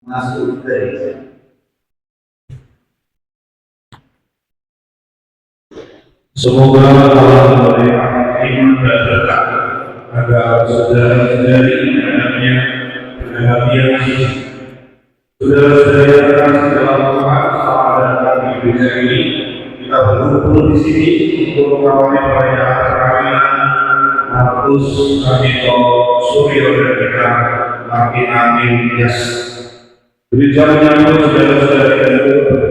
masuk gereja. Semoga Allah memberikan iman dan berkat agar saudara-saudari menghadapnya bahagia. Saudara-saudari yang terkasih dalam Tuhan, selamat datang di gereja ini. Kita berkumpul di sini untuk mengawali perayaan perkawinan Markus Sabito Suryo dan kita Martina Tias. Gereja menyambut saudara-saudari dan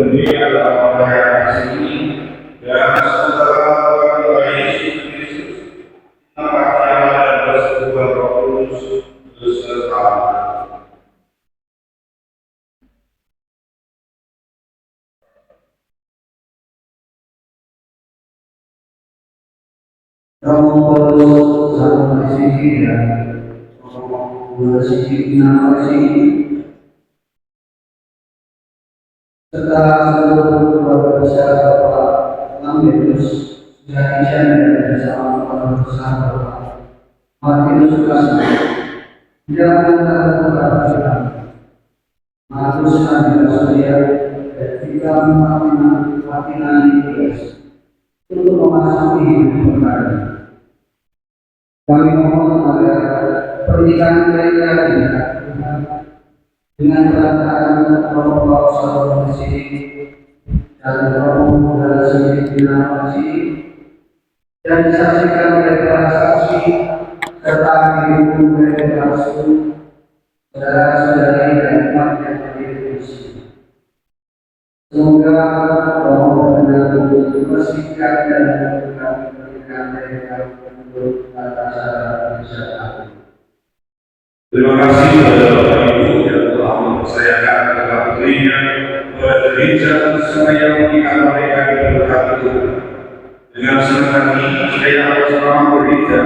berdiri dalam perayaan ini dan sementara Tuhan Yesus Kristus nampaknya dan bersebuah Roh Kudus beserta. Romo Paulus sama sisi dan Romo sisi nafasi serta seluruh keluarga besar Bapak Lambertus Jadijan dan bersama keluarga besar Bapak Martinus Kasih tidak mengenal Markus Sabito Suryo dan kita Martina Tias untuk memasuki hidup kembali. Kami mohon agar pernikahan mereka dengan perkataan Romo Paulus dan Romo Nafasi dan disaksikan oleh para saksi serta dihukum oleh langsung saudara-saudari dan umat yang berdiri di sini. Semoga Romo benar-benar membersihkan dan membuka pernikahan mereka untuk atas kesehatan. Terima kasih kepada Bapak Ibu yang telah mempercayakan kepada putrinya kepada gereja supaya pernikahan mereka diberkati Tuhan. Dengan senang hati saya bersama gereja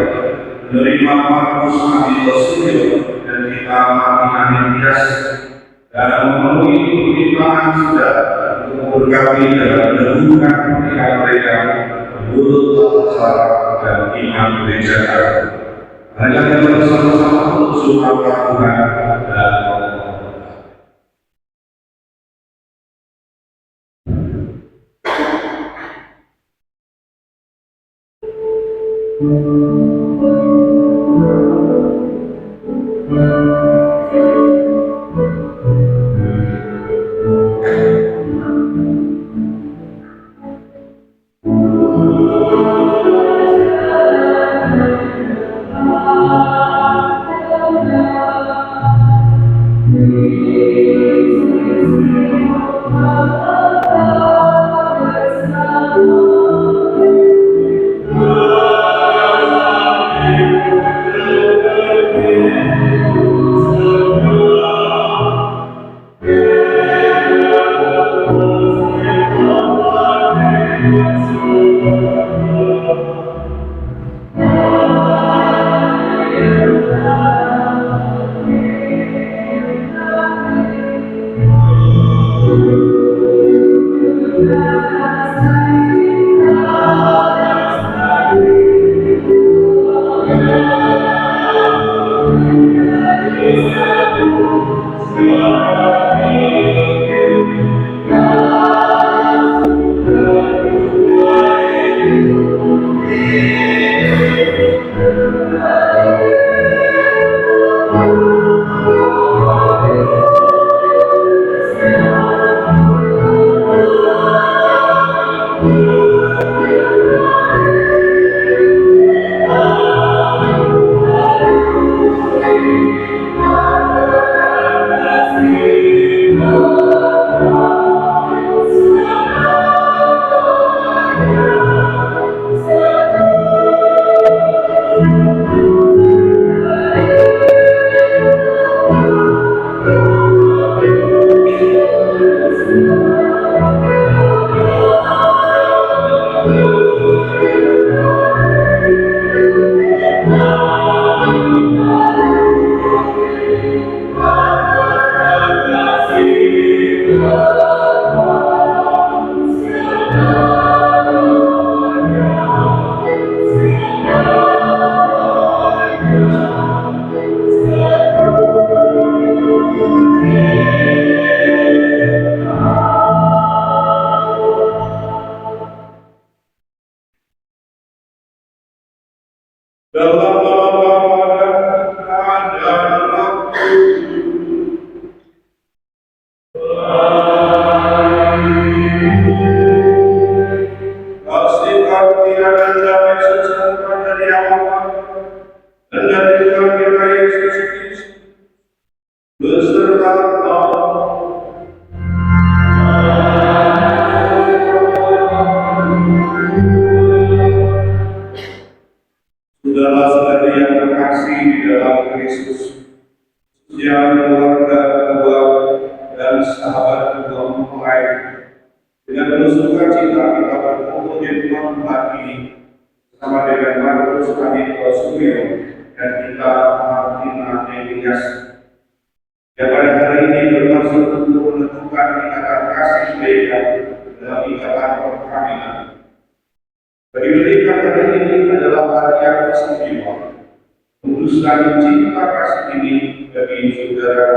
menerima Markus Sabito Suryo dan kita Martina Tias dan memenuhi permintaan saudara untuk memberkati dan meneguhkan pernikahan mereka menurut tata cara dan iman gereja kami. Hanya kita bersama-sama untuk surat Tuhan dan menunjukkan cinta kasih ini bagi saudara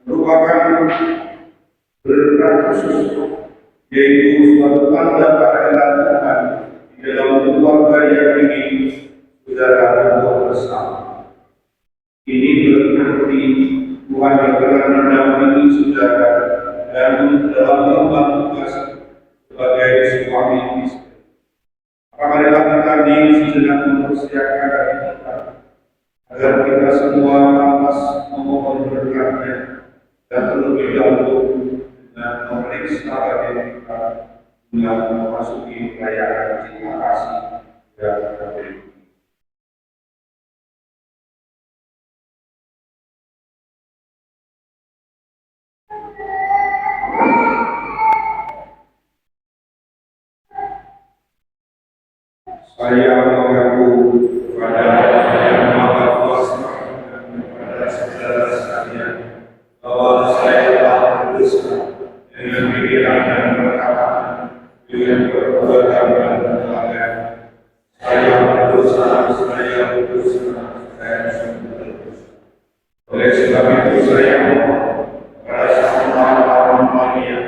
merupakan berkat khusus, yaitu suatu tanda kehadiran Tuhan di dalam keluarga yang ingin saudara berbuat bersama. Ini berarti Tuhan yang telah mendampingi saudara dan dalam mengemban tugas sebagai suami istri. Marilah kita sejenak mempersiapkan hati kita agar kita semua lantas memohon berkatnya dan terlebih dahulu dengan memeriksa diri kita dengan memasuki perayaan cinta kasih dan kasih. Saya mengaku kepada Allah yang Maha Kuasa dan kepada saudara sekalian bahwa saya telah berdosa dengan pikiran dan perkataan, dengan perbuatan dan pelanggaran. Saya berdosa. Oleh sebab itu saya mohon kepada semua kawan dunia,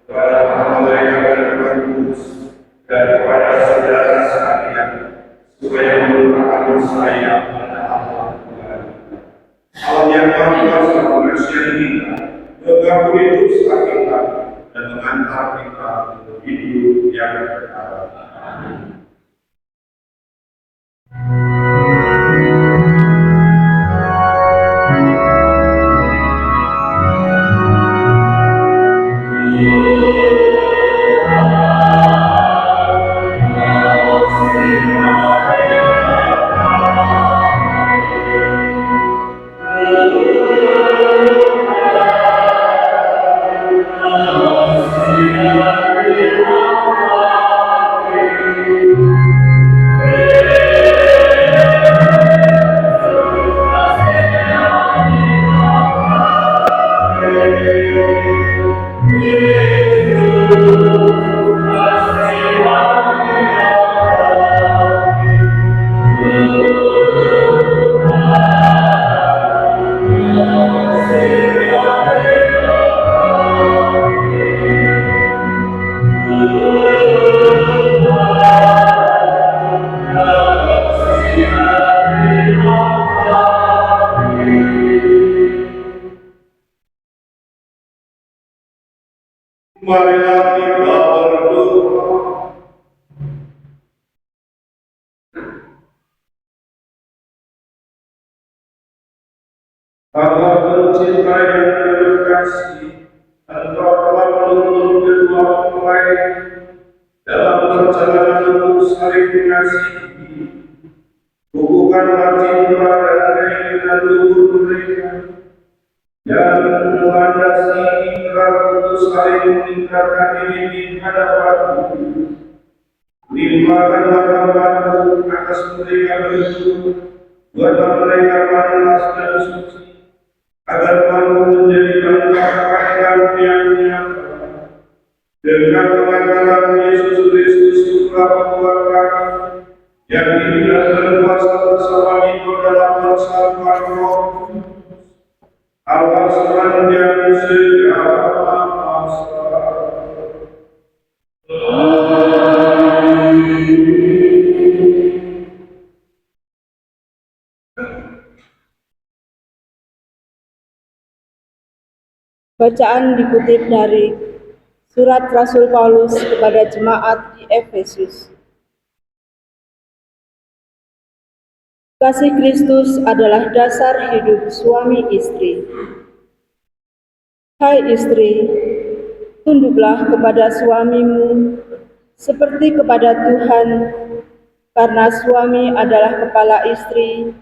kepada para malaikat dan Tuhan Kudus, dan kepada saudara sekalian, supaya melupakan saya pada Allah Tuhan. Allah yang Maha Kuasa mengasihani kita, mengampuni dosa kita, dan mengantar kita ke hidup yang kekal. Amin. Marilah kita berdoa. Allah pencinta yang terkasih, Engkau telah menuntun kedua mempelai dalam perjalanan untuk saling mengasihi. Hubungkanlah cinta dan keinginan luhur mereka yang melandasi ikrar untuk saling meningkatkan diri di hadapan-Mu. Limpahkanlah rahmat-Mu atas mereka berdua, buatlah mereka panas dan suci, agar mampu menjadikan kekayaan yang nyata. Dengan pengantaran Yesus Kristus Putra Tuhan yang hidup dan berkuasa bersama Engkau dalam persatuan Roh Kudus, Allah sepanjang segala masa. Bacaan dikutip dari Surat Rasul Paulus kepada jemaat di Efesus. Kasih Kristus adalah dasar hidup suami istri. Hai istri, tunduklah kepada suamimu seperti kepada Tuhan, karena suami adalah kepala istri,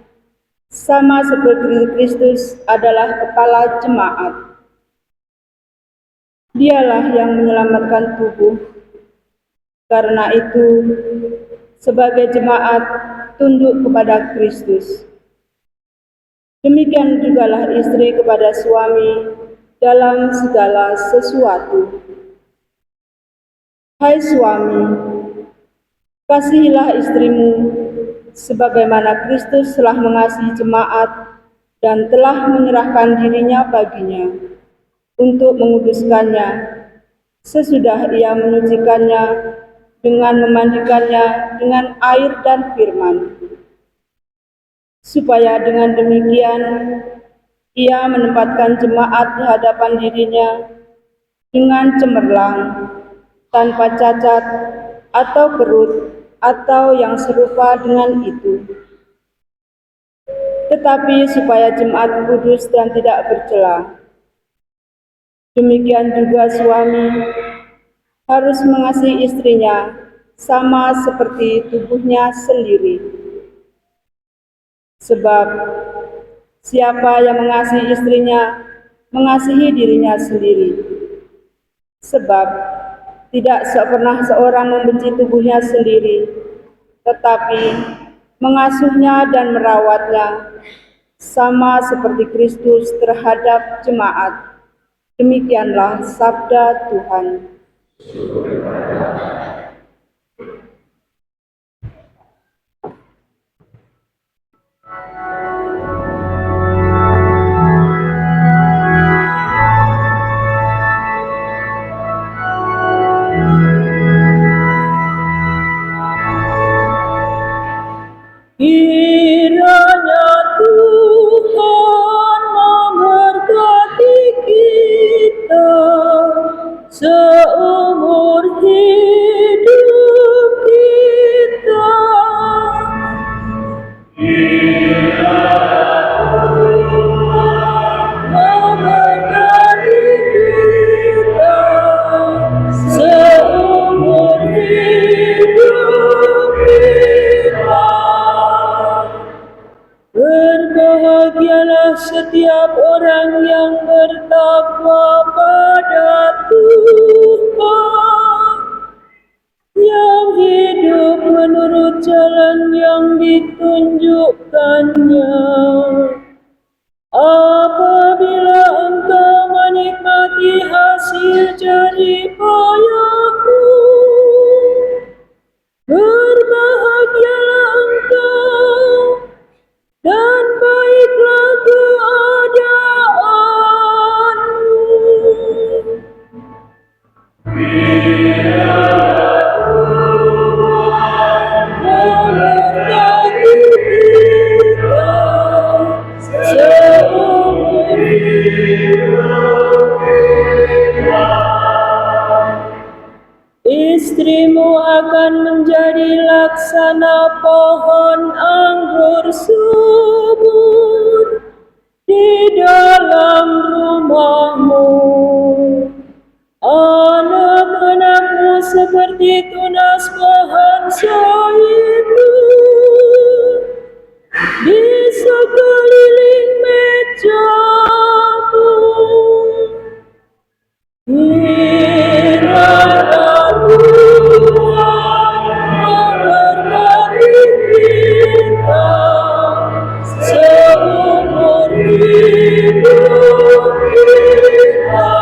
sama seperti Kristus adalah kepala jemaat. Dialah yang menyelamatkan tubuh. Karena itu, sebagai jemaat, tunduk kepada Kristus. Demikian jugalah istri kepada suami dalam segala sesuatu. Hai suami, kasihilah istrimu sebagaimana Kristus telah mengasihi jemaat dan telah menyerahkan dirinya baginya untuk menguduskannya, sesudah ia menyucikannya dengan memandikannya dengan air dan firman, supaya dengan demikian ia menempatkan jemaat di hadapan dirinya dengan cemerlang, tanpa cacat atau kerut atau yang serupa dengan itu, tetapi supaya jemaat kudus dan tidak bercela. Demikian juga suami harus mengasihi istrinya sama seperti tubuhnya sendiri. Sebab siapa yang mengasihi istrinya, mengasihi dirinya sendiri. Sebab tidak pernah seorang membenci tubuhnya sendiri, tetapi mengasuhnya dan merawatnya, sama seperti Kristus terhadap jemaat. Demikianlah sabda Tuhan. Kiranya Tuhan memberkati kita seumur hidup kita. Memberkati kita seumur hidup kita. Berbahagialah setiap orang yang bertakwa pada Tuhan, yang hidup menurut jalan yang ditunjukkannya. Apabila engkau menikmati hasil jerih payahmu, berbahagialah engkau dan baiklah keadaanmu. Memberkati kita seumur hidup kita. Istrimu akan menjadi laksana pohon anggur subur di dalam rumahmu. Anak-anakmu seperti tunas pohon zaitun di sekeliling mejamu. Kiranya Tuhan memberkati kita seumur hidup kita.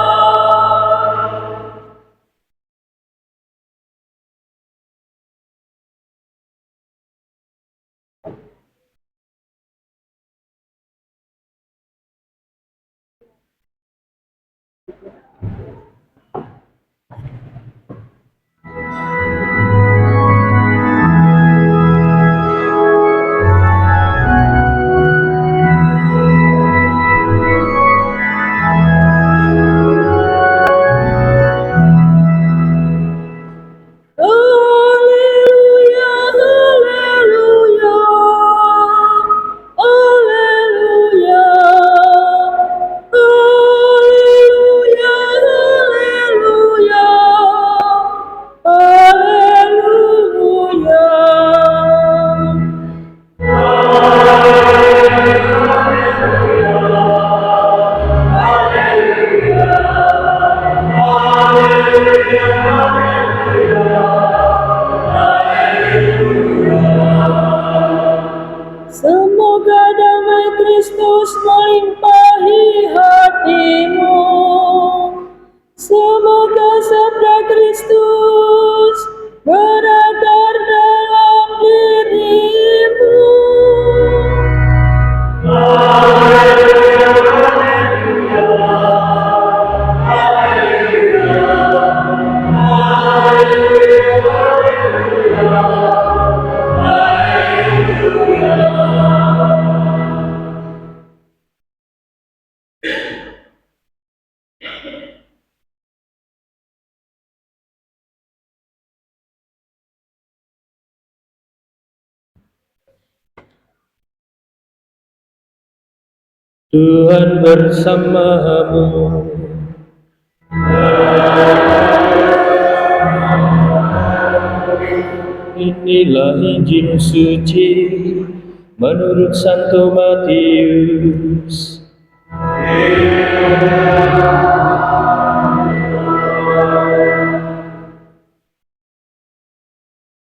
Tuhan bersamamu. Inilah Injil suci menurut Santo Matius.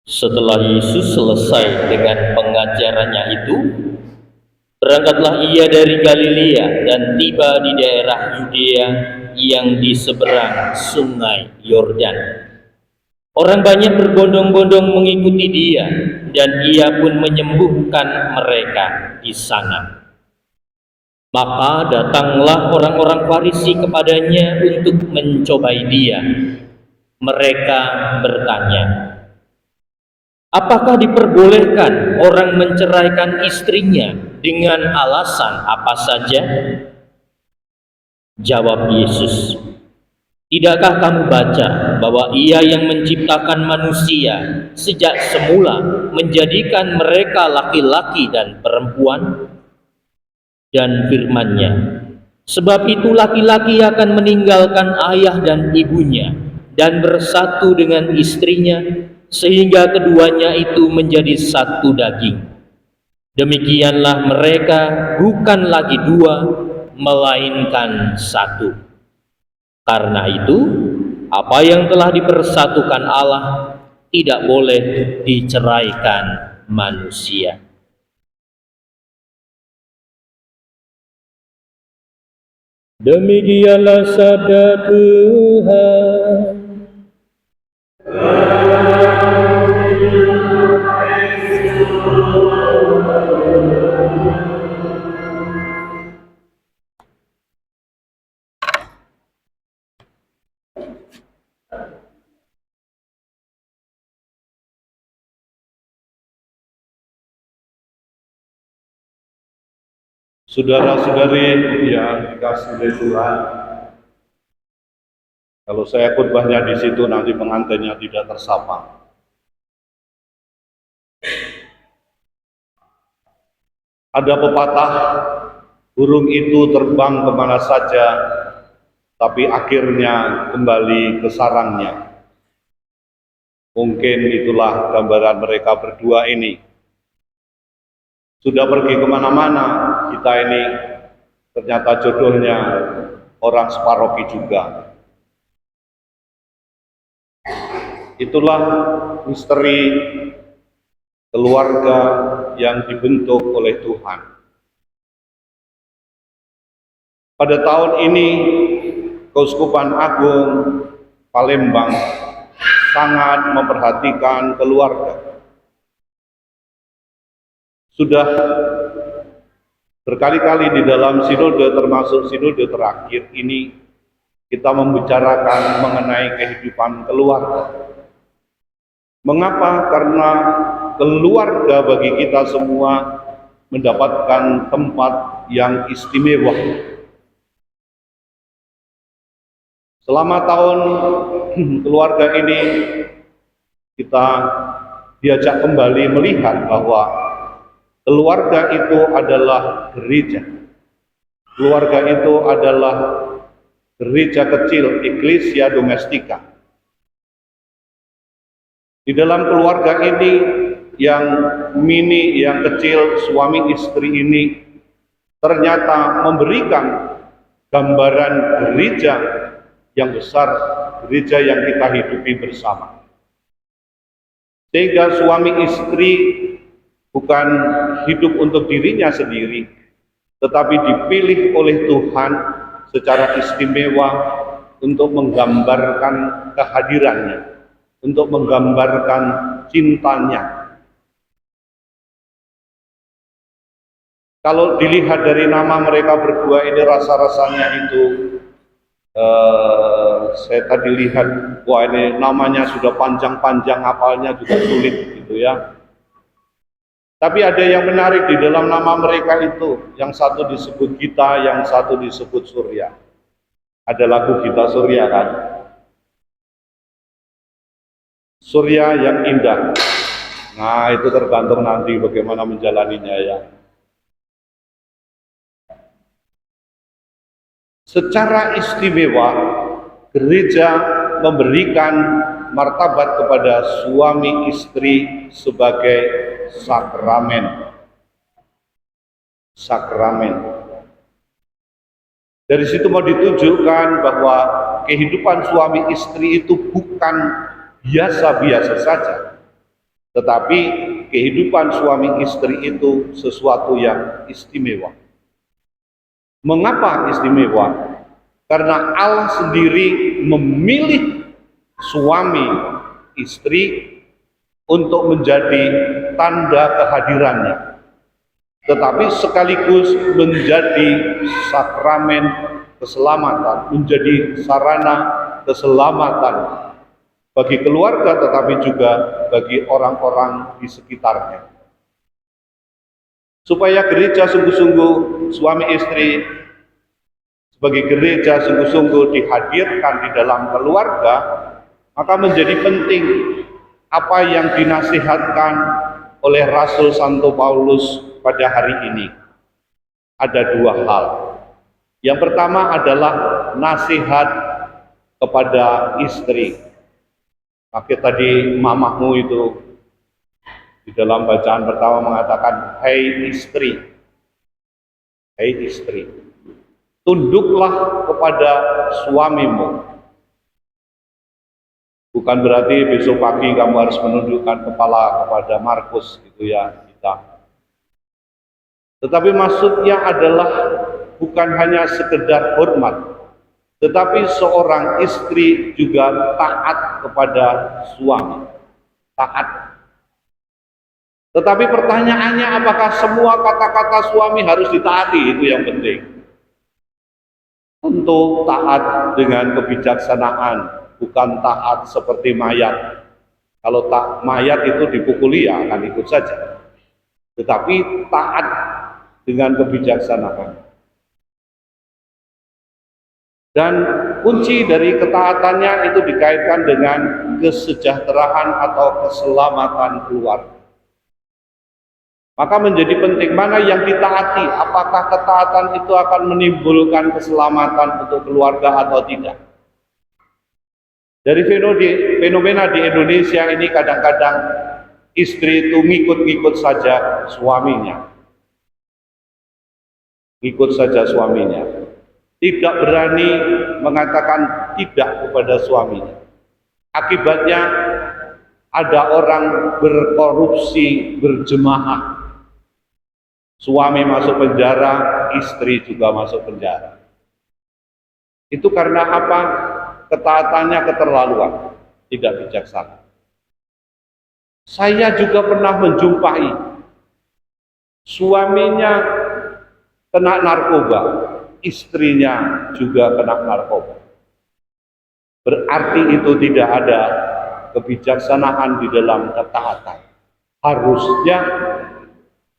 Setelah Yesus selesai dengan pengajarannya itu, berangkatlah ia dari Galilea dan tiba di daerah Yudea yang di seberang sungai Yordan. Orang banyak berbondong-bondong mengikuti dia, dan ia pun menyembuhkan mereka di sana. Maka datanglah orang-orang Farisi kepadanya untuk mencobai dia. Mereka bertanya, apakah diperbolehkan orang menceraikan istrinya dengan alasan apa saja? Jawab Yesus, tidakkah kamu baca bahwa Ia yang menciptakan manusia sejak semula menjadikan mereka laki-laki dan perempuan? Dan firman-Nya, sebab itu laki-laki akan meninggalkan ayah dan ibunya dan bersatu dengan istrinya, sehingga keduanya itu menjadi satu daging. Demikianlah mereka bukan lagi dua, melainkan satu. Karena itu, apa yang telah dipersatukan Allah tidak boleh diceraikan manusia. Demikianlah sabda Tuhan. Saudara-saudari yang dikasihi oleh Tuhan, kalau saya khotbahnya di situ nanti pengantinnya tidak tersapa. Ada pepatah, burung itu terbang kemana saja, tapi akhirnya kembali ke sarangnya. Mungkin itulah gambaran mereka berdua ini. Sudah pergi kemana-mana, kita ini ternyata jodohnya orang separoki juga. Itulah misteri keluarga yang dibentuk oleh Tuhan. Pada tahun ini, Keuskupan Agung Palembang sangat memperhatikan keluarga. Sudah berkali-kali di dalam sinode, termasuk sinode terakhir ini, kita membicarakan mengenai kehidupan keluarga. Mengapa? Karena keluarga bagi kita semua mendapatkan tempat yang istimewa. Selama tahun keluarga ini, kita diajak kembali melihat bahwa keluarga itu adalah gereja. Keluarga itu adalah gereja kecil, Ecclesia Domestica. Di dalam keluarga ini yang mini, yang kecil, suami istri ini ternyata memberikan gambaran gereja yang besar, gereja yang kita hidupi bersama. Sehingga suami istri bukan hidup untuk dirinya sendiri, tetapi dipilih oleh Tuhan secara istimewa untuk menggambarkan kehadirannya, untuk menggambarkan cintanya. Kalau dilihat dari nama mereka berdua ini, rasa-rasanya itu saya tadi lihat, wah ini namanya sudah panjang-panjang, hafalnya juga sulit gitu ya. Tapi ada yang menarik di dalam nama mereka itu, yang satu disebut Gita, yang satu disebut Surya. Ada lagu Gita Surya kan? Surya yang indah. Nah itu tergantung nanti bagaimana menjalaninya ya. Secara istimewa, gereja memberikan martabat kepada suami istri sebagai sakramen. Sakramen. Dari situ mau ditunjukkan bahwa kehidupan suami istri itu bukan biasa-biasa saja, tetapi kehidupan suami istri itu sesuatu yang istimewa. Mengapa istimewa? Karena Allah sendiri memilih suami istri untuk menjadi tanda kehadirannya, tetapi sekaligus menjadi sakramen keselamatan, menjadi sarana keselamatan bagi keluarga, tetapi juga bagi orang-orang di sekitarnya. Supaya gereja sungguh-sungguh suami istri sebagai gereja sungguh-sungguh dihadirkan di dalam keluarga, maka menjadi penting apa yang dinasihatkan oleh Rasul Santo Paulus pada hari ini. Ada dua hal. Yang pertama adalah nasihat kepada istri. Maka tadi mamahmu itu di dalam bacaan pertama mengatakan, "Hei istri, hei istri, tunduklah kepada suamimu." Bukan berarti besok pagi kamu harus menundukkan kepala kepada Markus gitu ya, kita. Tetapi maksudnya adalah bukan hanya sekedar hormat, tetapi seorang istri juga taat kepada suami. Taat. Tetapi pertanyaannya, apakah semua kata-kata suami harus ditaati? Itu yang penting. Tentu taat dengan kebijaksanaan, bukan taat seperti mayat. Kalau tak mayat itu dipukuli ya akan ikut saja. Tetapi taat dengan kebijaksanaan. Dan kunci dari ketaatannya itu dikaitkan dengan kesejahteraan atau keselamatan keluarga. Maka menjadi penting mana yang ditaati, apakah ketaatan itu akan menimbulkan keselamatan untuk keluarga atau tidak. Dari fenomena di Indonesia ini kadang-kadang istri itu ngikut-ngikut saja suaminya. Ikut saja suaminya. Tidak berani mengatakan tidak kepada suaminya. Akibatnya ada orang berkorupsi berjemaah. Suami masuk penjara, istri juga masuk penjara. Itu karena apa? Ketaatannya keterlaluan, tidak bijaksana. Saya juga pernah menjumpai suaminya kena narkoba, istrinya juga kena narkoba. Berarti itu tidak ada kebijaksanaan di dalam ketaatan. Harusnya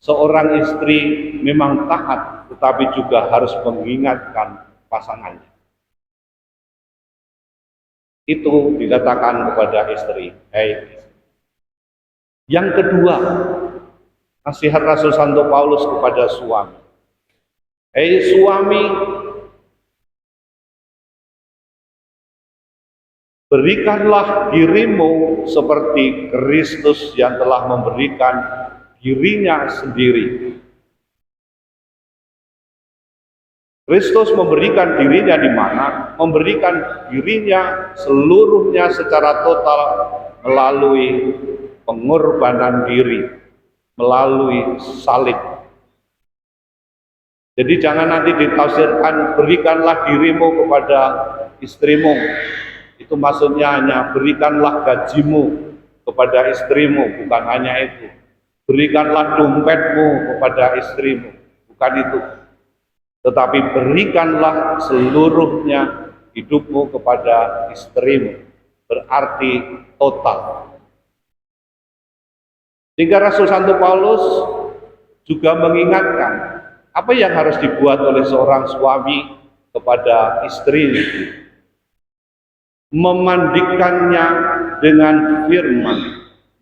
seorang istri memang taat, tetapi juga harus mengingatkan pasangannya. Itu dikatakan kepada istri, "Hei istri." Yang kedua, nasihat Rasul Santo Paulus kepada suami. "Hei suami, berikanlah dirimu seperti Kristus yang telah memberikan dirinya sendiri." Kristus memberikan dirinya di mana? Memberikan dirinya seluruhnya secara total melalui pengorbanan diri, melalui salib. Jadi jangan nanti ditafsirkan berikanlah dirimu kepada istrimu. Itu maksudnya hanya berikanlah gajimu kepada istrimu, bukan hanya itu. Berikanlah dompetmu kepada istrimu, bukan itu. Tetapi berikanlah seluruhnya hidupmu kepada istrimu. Berarti total. Sehingga Rasul Santo Paulus juga mengingatkan apa yang harus dibuat oleh seorang suami kepada istrinya. Memandikannya dengan firman,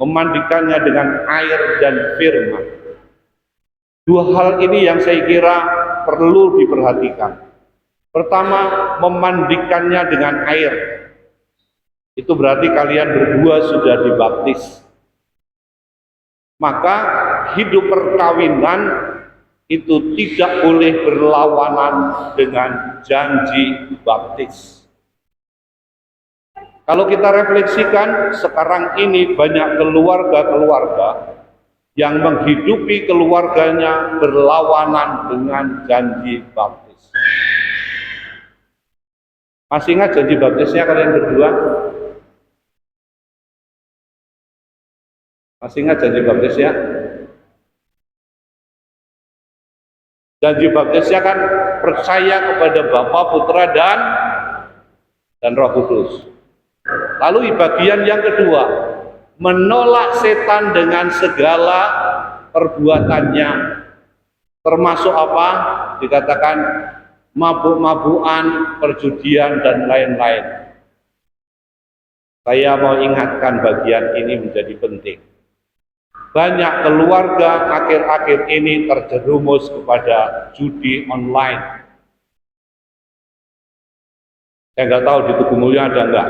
memandikannya dengan air dan firman. Dua hal ini yang saya kira perlu diperhatikan. Pertama, memandikannya dengan air. Itu berarti kalian berdua sudah dibaptis. Maka hidup perkawinan itu tidak boleh berlawanan dengan janji baptis. Kalau kita refleksikan, sekarang ini banyak keluarga-keluarga yang menghidupi keluarganya berlawanan dengan janji baptis. Masih ingat janji baptisnya kalian berdua? Masih ingat janji baptisnya? Janji baptisnya kan percaya kepada Bapa, Putra, dan Roh Kudus. Lalu bagian yang kedua, menolak setan dengan segala perbuatannya. Termasuk apa? Dikatakan mabuk-mabukan, perjudian, dan lain-lain. Saya mau ingatkan bagian ini menjadi penting. Banyak keluarga akhir-akhir ini terjerumus kepada judi online. Saya nggak tahu di Tugu Mulyo ada nggak.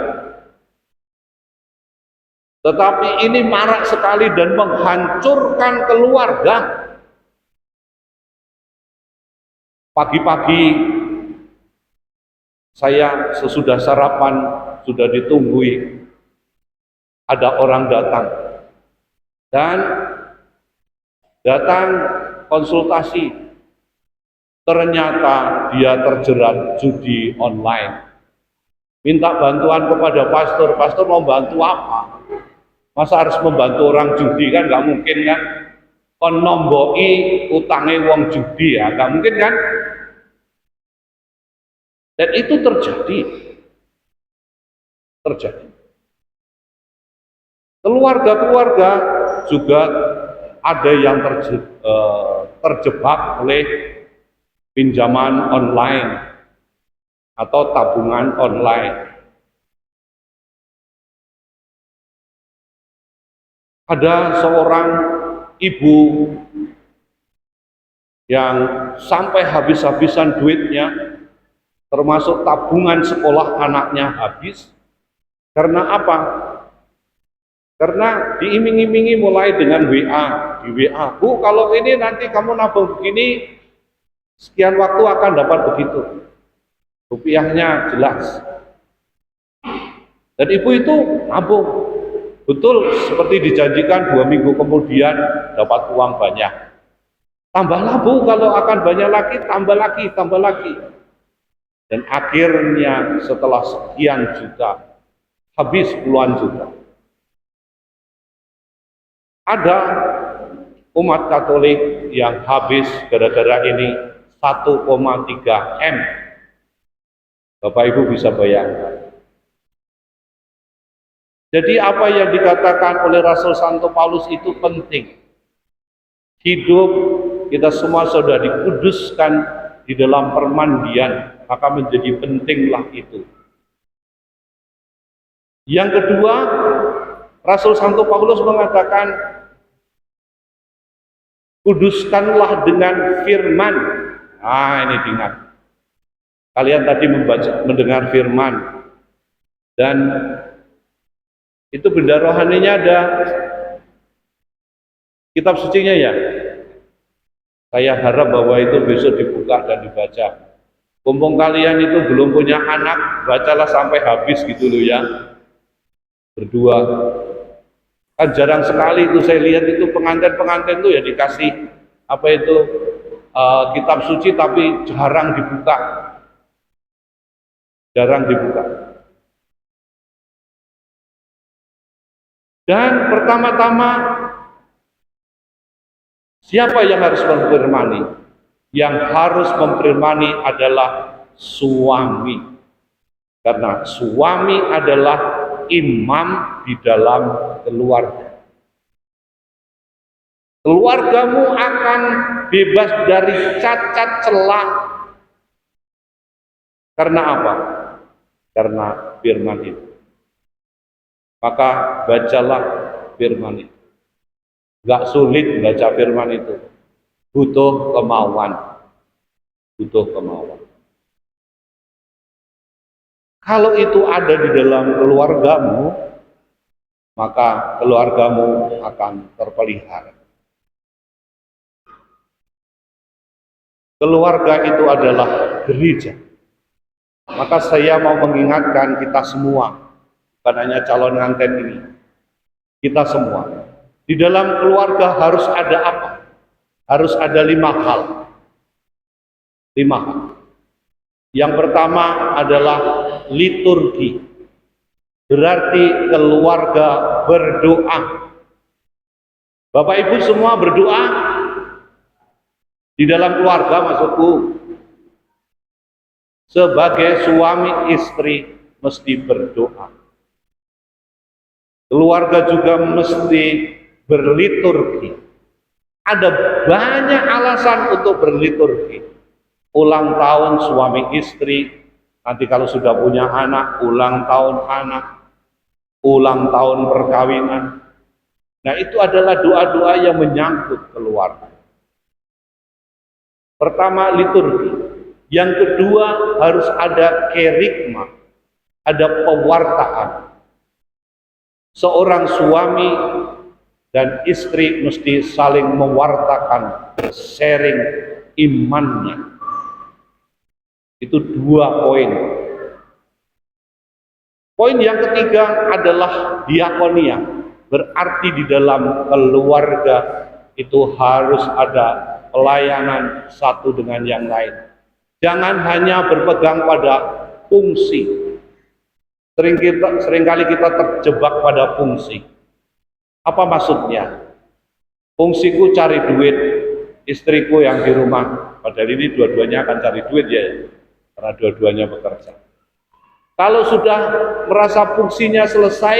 Tetapi ini marak sekali dan menghancurkan keluarga. Pagi-pagi saya sesudah sarapan sudah ditunggui, ada orang datang dan datang konsultasi. Ternyata dia terjerat judi online. Minta bantuan kepada pastor. Pastor mau bantu apa? Masa harus membantu orang judi, kan nggak mungkin kan? Kon nomboi utangnya wong judi, ya nggak mungkin kan? Dan itu terjadi. Keluarga-keluarga juga ada yang terjebak oleh pinjaman online atau tabungan online. Ada seorang ibu yang sampai habis-habisan duitnya, termasuk tabungan sekolah anaknya habis. Karena apa? Karena diiming-imingi mulai dengan WA, di WA, Bu, kalau ini nanti kamu nabung begini, sekian waktu akan dapat begitu. Rupiahnya jelas. Dan ibu itu nabung. Betul seperti dijanjikan 2 minggu kemudian dapat uang banyak. Tambahlah Bu, kalau akan banyak lagi, tambah lagi. Dan akhirnya setelah sekian juta, habis puluhan juta. Ada umat Katolik yang habis gara-gara ini 1,3 M. Bapak Ibu bisa bayangkan. Jadi apa yang dikatakan oleh Rasul Santo Paulus itu penting. Hidup kita semua sudah dikuduskan di dalam permandian, maka menjadi pentinglah itu. Yang kedua, Rasul Santo Paulus mengatakan, kuduskanlah dengan firman. Ini diingat. Kalian tadi mendengar firman, dan itu benda rohaninya ada kitab sucinya ya. Saya harap bahwa itu besok dibuka dan dibaca. Mumpung kalian itu belum punya anak, bacalah sampai habis gitu loh ya. Berdua. Kan jarang sekali itu saya lihat itu pengantin-pengantin itu ya dikasih apa itu kitab suci tapi jarang dibuka. Dan pertama-tama siapa yang harus memfirmani? Yang harus memfirmani adalah suami. Karena suami adalah imam di dalam keluarga. Keluargamu akan bebas dari cacat celah. Karena apa? Karena firman itu. Maka bacalah firman itu. Gak sulit baca firman itu. Butuh kemauan. Kalau itu ada di dalam keluargamu, maka keluargamu akan terpelihara. Keluarga itu adalah gereja. Maka saya mau mengingatkan kita semua, bukan hanya calon nganten ini, kita semua. Di dalam keluarga harus ada apa? Harus ada 5 hal. 5 hal. Yang pertama adalah liturgi. Berarti keluarga berdoa. Bapak Ibu semua berdoa di dalam keluarga, maksudku. Sebagai suami istri mesti berdoa. Keluarga juga mesti berliturgi. Ada banyak alasan untuk berliturgi. Ulang tahun suami istri, nanti kalau sudah punya anak, ulang tahun anak, ulang tahun perkawinan. Nah, itu adalah doa-doa yang menyangkut keluarga. Pertama, liturgi. Yang kedua, harus ada kerigma, ada pewartaan. Seorang suami dan istri mesti saling mewartakan, sharing imannya. Itu 2 poin. Poin yang ketiga adalah diakonia. Berarti di dalam keluarga itu harus ada pelayanan satu dengan yang lain. Jangan hanya berpegang pada fungsi. Seringkali kita terjebak pada fungsi. Apa maksudnya? Fungsiku cari duit, istriku yang di rumah. Padahal ini dua-duanya akan cari duit ya, karena dua-duanya bekerja. Kalau sudah merasa fungsinya selesai,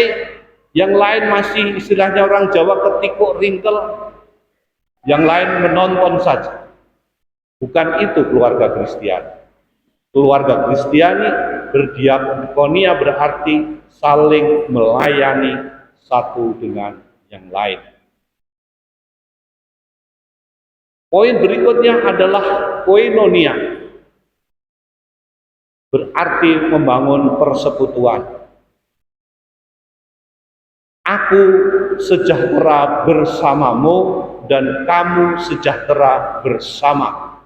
yang lain masih istilahnya orang Jawa ketikuk ringkel, yang lain menonton saja. Bukan itu keluarga Kristiani. Keluarga Kristiani berdiakonia berarti saling melayani satu dengan yang lain. Poin berikutnya adalah koinonia. Berarti membangun persekutuan. Aku sejahtera bersamamu dan kamu sejahtera bersama.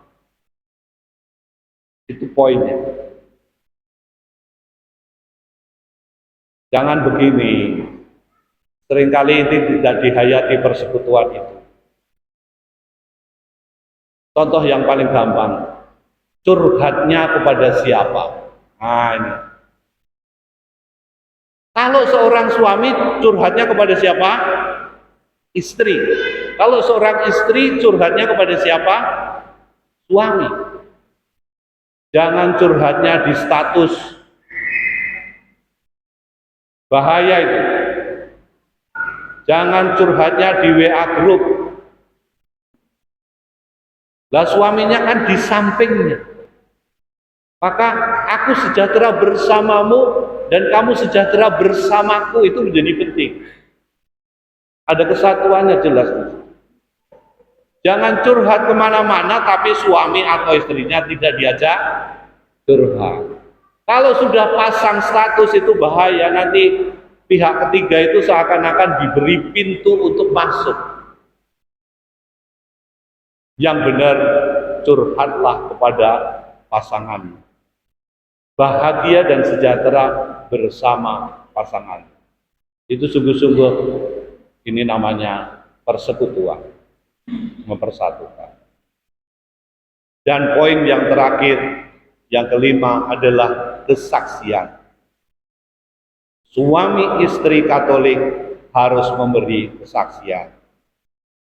Itu poinnya. Jangan begini. Seringkali ini tidak dihayati persekutuan itu. Contoh yang paling gampang. Curhatnya kepada siapa? Nah ini. Kalau seorang suami curhatnya kepada siapa? Istri. Kalau seorang istri curhatnya kepada siapa? Suami. Jangan curhatnya di status. Bahaya itu. Jangan curhatnya di WA group. Lah suaminya kan di sampingnya. Maka aku sejahtera bersamamu dan kamu sejahtera bersamaku, itu menjadi penting. Ada kesatuannya jelas. Jangan curhat kemana-mana tapi suami atau istrinya tidak diajak curhat. Kalau sudah pasang status itu bahaya, nanti pihak ketiga itu seakan-akan diberi pintu untuk masuk. Yang benar curhatlah kepada pasangan. Bahagia dan sejahtera bersama pasangan. Itu sungguh-sungguh ini namanya persekutuan, mempersatukan. Dan poin yang terakhir, yang kelima adalah kesaksian. Suami istri Katolik harus memberi kesaksian.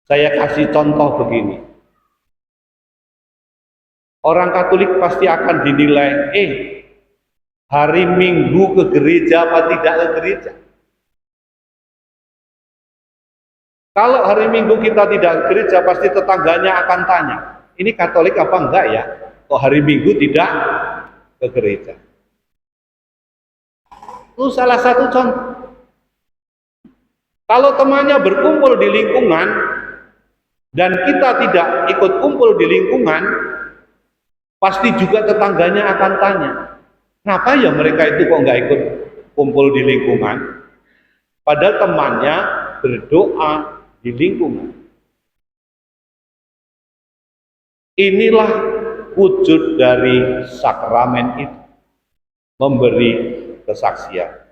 Saya kasih contoh begini. Orang Katolik pasti akan dinilai, hari Minggu ke gereja apa tidak ke gereja? Kalau hari Minggu kita tidak ke gereja, pasti tetangganya akan tanya, ini Katolik apa enggak ya? Kok hari Minggu tidak ke gereja? Itu salah satu contoh. Kalau temannya berkumpul di lingkungan, dan kita tidak ikut kumpul di lingkungan, pasti juga tetangganya akan tanya, Kenapa ya mereka itu kok nggak ikut kumpul di lingkungan? Padahal temannya berdoa di lingkungan. Inilah wujud dari sakramen itu, memberi kesaksian.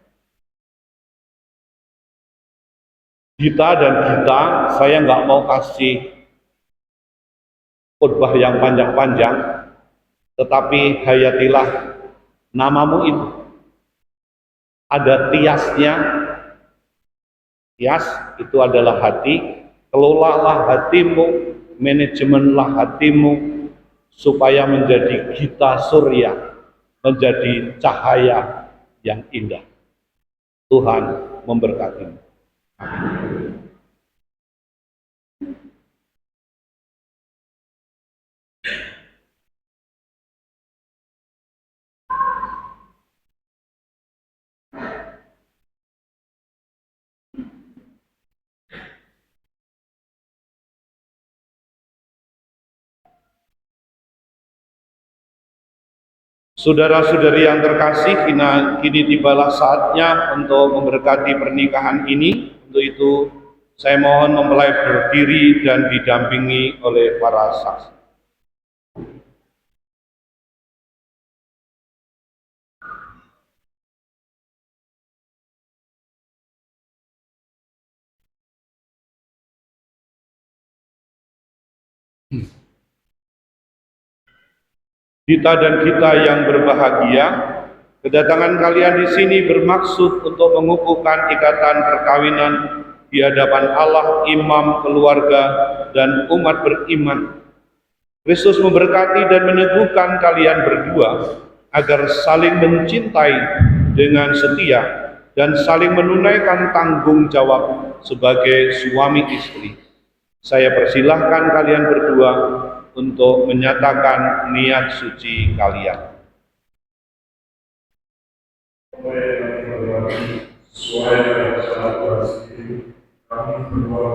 Saya nggak mau kasih khotbah yang panjang-panjang, tetapi hayatilah namamu itu. Ada tiasnya. Tias itu adalah hati. Kelolalah hatimu, manajemenlah hatimu, supaya menjadi gita surya, menjadi cahaya yang indah. Tuhan memberkatimu. Amin. Saudara-saudari yang terkasih, kini tibalah saatnya untuk memberkati pernikahan ini. Untuk itu, saya mohon mempelai berdiri dan didampingi oleh para saksi. Kita dan kita yang berbahagia, kedatangan kalian di sini bermaksud untuk mengukuhkan ikatan perkawinan di hadapan Allah, imam, keluarga, dan umat beriman. Kristus memberkati dan meneguhkan kalian berdua agar saling mencintai dengan setia dan saling menunaikan tanggung jawab sebagai suami istri. Saya persilahkan kalian berdua untuk menyatakan niat suci kalian. Sesuai dengan kesalahan sendiri, kami berdua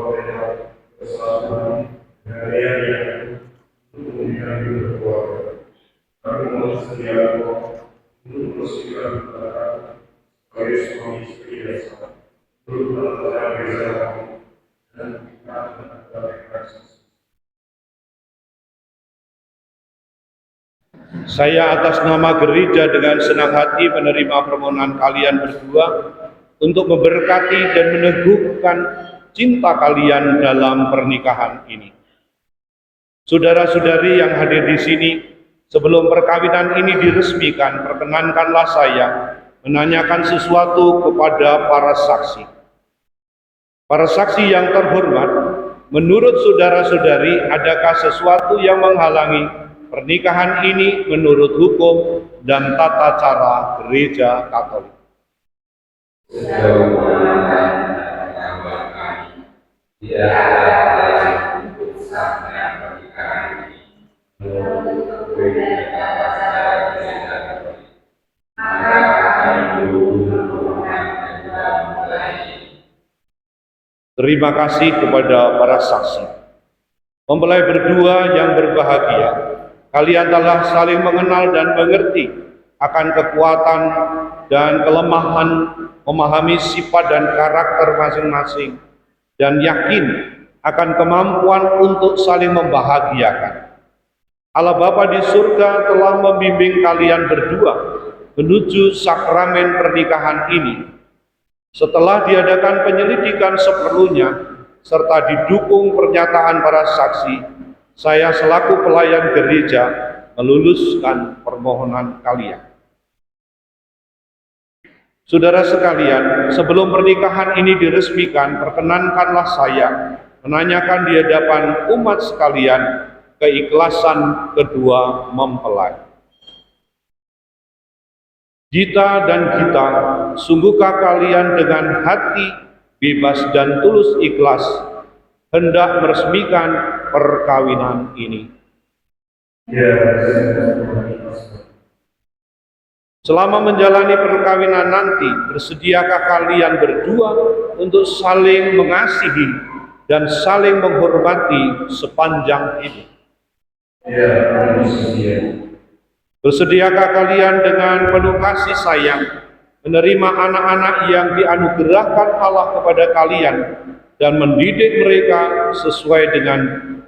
kesalahan dari yang untuk memberikan berkeluarga. Kami mau setia untuk bersihkan kepada sebagai suami istri yang sama, untuk melakukan bersama dan kita akan melakukan. Saya atas nama gereja dengan senang hati menerima permohonan kalian berdua untuk memberkati dan meneguhkan cinta kalian dalam pernikahan ini. Saudara-saudari yang hadir di sini, sebelum perkawinan ini diresmikan, perkenankanlah saya menanyakan sesuatu kepada para saksi. Para saksi yang terhormat, menurut saudara-saudari, adakah sesuatu yang menghalangi pernikahan ini menurut hukum dan tata cara gereja Katolik? Sejauh pengalaman dan pengetahuan kami, tidak ada alasan untuk sahnya pernikahan ini menurut gereja tata cara gereja Katolik. Maka kami dulu berhubungan dengan mempelai ini. Terima kasih kepada para saksi. Mempelai berdua yang berbahagia, kalian telah saling mengenal dan mengerti akan kekuatan dan kelemahan, memahami sifat dan karakter masing-masing, dan yakin akan kemampuan untuk saling membahagiakan. Allah Bapa di surga telah membimbing kalian berdua menuju sakramen pernikahan ini. Setelah diadakan penyelidikan seperlunya, serta didukung pernyataan para saksi, saya selaku pelayan gereja meluluskan permohonan kalian. Saudara sekalian, sebelum pernikahan ini diresmikan, perkenankanlah saya menanyakan di hadapan umat sekalian keikhlasan kedua mempelai. Gita dan Gita, sungguhkah kalian dengan hati bebas dan tulus ikhlas hendak meresmikan perkawinan ini? Ya, Selama menjalani perkawinan nanti, bersediakah kalian berdua untuk saling mengasihi dan saling menghormati sepanjang hidup? ya, kami sedia. Bersediakah kalian dengan penuh kasih sayang menerima anak-anak yang dianugerahkan Allah kepada kalian dan mendidik mereka sesuai dengan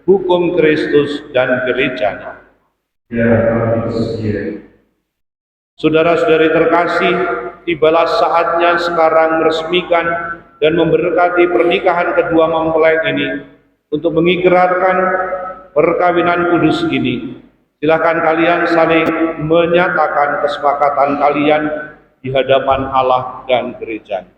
hukum Kristus dan gerejanya? Ya, kami bersedia. Saudara-saudari terkasih, tibalah saatnya sekarang meresmikan dan memberkati pernikahan kedua mempelai ini untuk mengikrarkan perkawinan kudus ini. Silakan kalian saling menyatakan kesepakatan kalian di hadapan Allah dan gereja.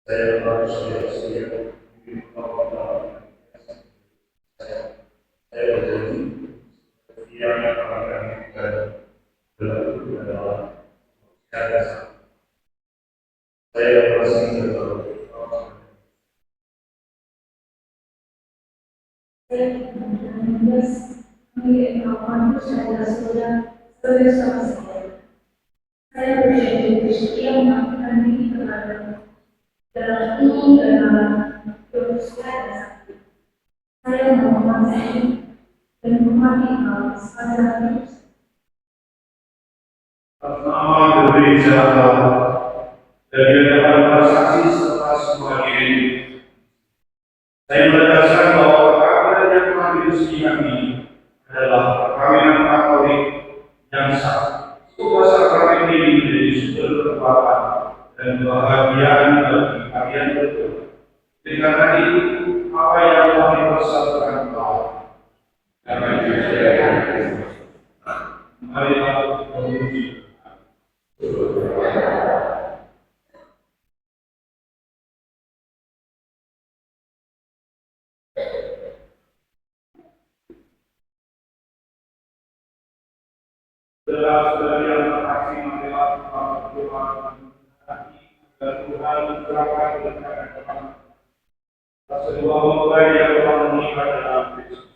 Saya harus bersedia. Saya berjanji setia akan kita berlaku adalah saya. Saya masih berdoa. Saya menulis memiliki kemampuan saya sebagai suami saya. Saya berjanji setia melakukan diri kepada dalam umum dan dalam kesukaan dan sakti. Saya menghormati dan menghormati hal sepanjang hidup saya. Atas nama gereja dan di hadapan para saksi serta semua diri, saya menegaskan bahwa perkawinan yang telah diresmikan ini adalah perkawinan Katolik yang sah. Sebuah sakramen ini menjadi sumber kekuatan dan kebahagiaan bagi kalian berdua. Karena itu, apa yang telah dipersatukan Allah. Karena itu saya marilah memuji. Saudara-saudari yang terkasih, marilah kita berdoa dan Tuhan mencurahkan berkat kepada sebuah mempelai yang telah menikah dalam Kristus.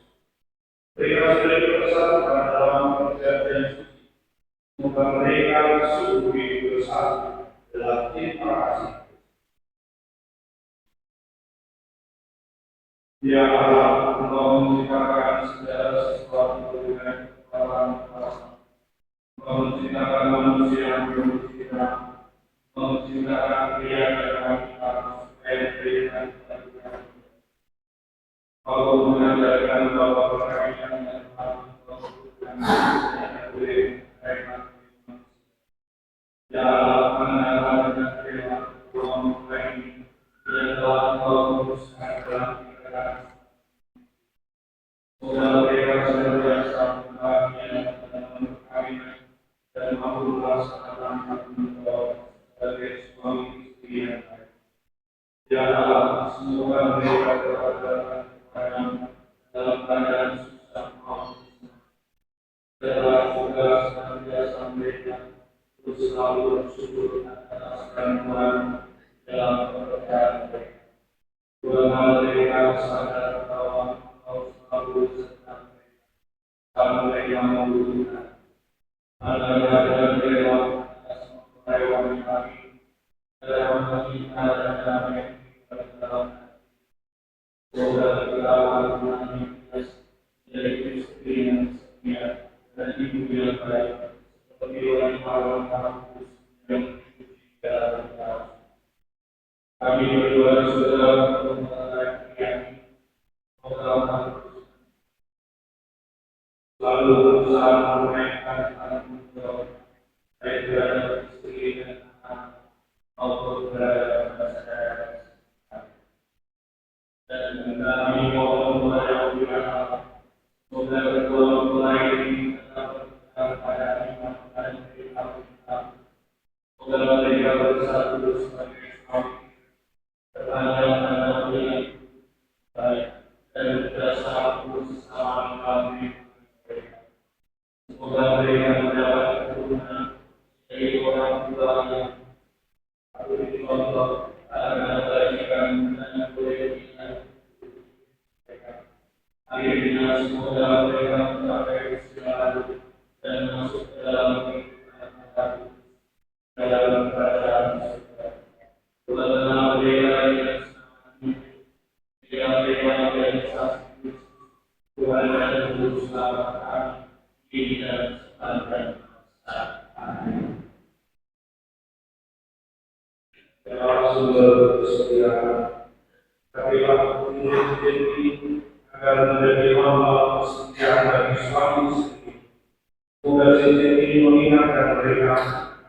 Berilah saudari persatukan dalam perjanjian suci. Semoga mereka sungguh bersatu dalam cinta kasih. Ya Allah, Engkau menciptakan segala sesuatu dengan kebenaran kuasa. Engkau menciptakan manusia yang berusia, menciptakan pria dan wanita supaya diberikan kepada kita. Engkau mengajarkan bahwa perkawinan adalah kebutuhan yang boleh mereka. Ya Allah, mengenal dan perilaku kedua mempelai ini, yang telah Engkau uruskan dalam pikiran. Semoga mereka senantiasa bahagia dalam perkawinan dan mampu melaksanakan tanggung jawab sebagai suami istri yang baik. Ya Allah, semoga mereka berada dalam keadaan susah maupun senang. Setelah juga senantiasa mereka terus selalu bersyukur atas bantuan dalam pekerjaan mereka. Dua mereka sadar bahwa Engkau selalu beserta mereka. Kalau mereka membutuhkan, adalah dan rela atas mempelai kami dalam kita dan damai dalam semoga kita mengalami menjadi istri yang setia dan ibu yang baik seperti wanita kudus yang dipuji dalam kita. Kami berdua sudah memperhatikan program selalu berusaha menunaikan tanggung jawab baik terhadap istri dan anak maupun terhadap masyarakat. Dan kami mohon kepada Allah, semoga kedua mempelai ini tetap berpegang pada iman dan perilaku kita. Semoga mereka bersatu sebagai suami, bertanggung jawab yang baik dan bersatu sesama kami. Semoga mereka mendapat keturunan dari orang tua yang patut dicontoh agar kebaikan dan kebaikan mereka. Akhirnya semoga dalam sumber kesetiaan. Berilah petunjuk rezeki agar menjadi hamba kesetiaan bagi suami istri. Semoga rezeki mengingatkan mereka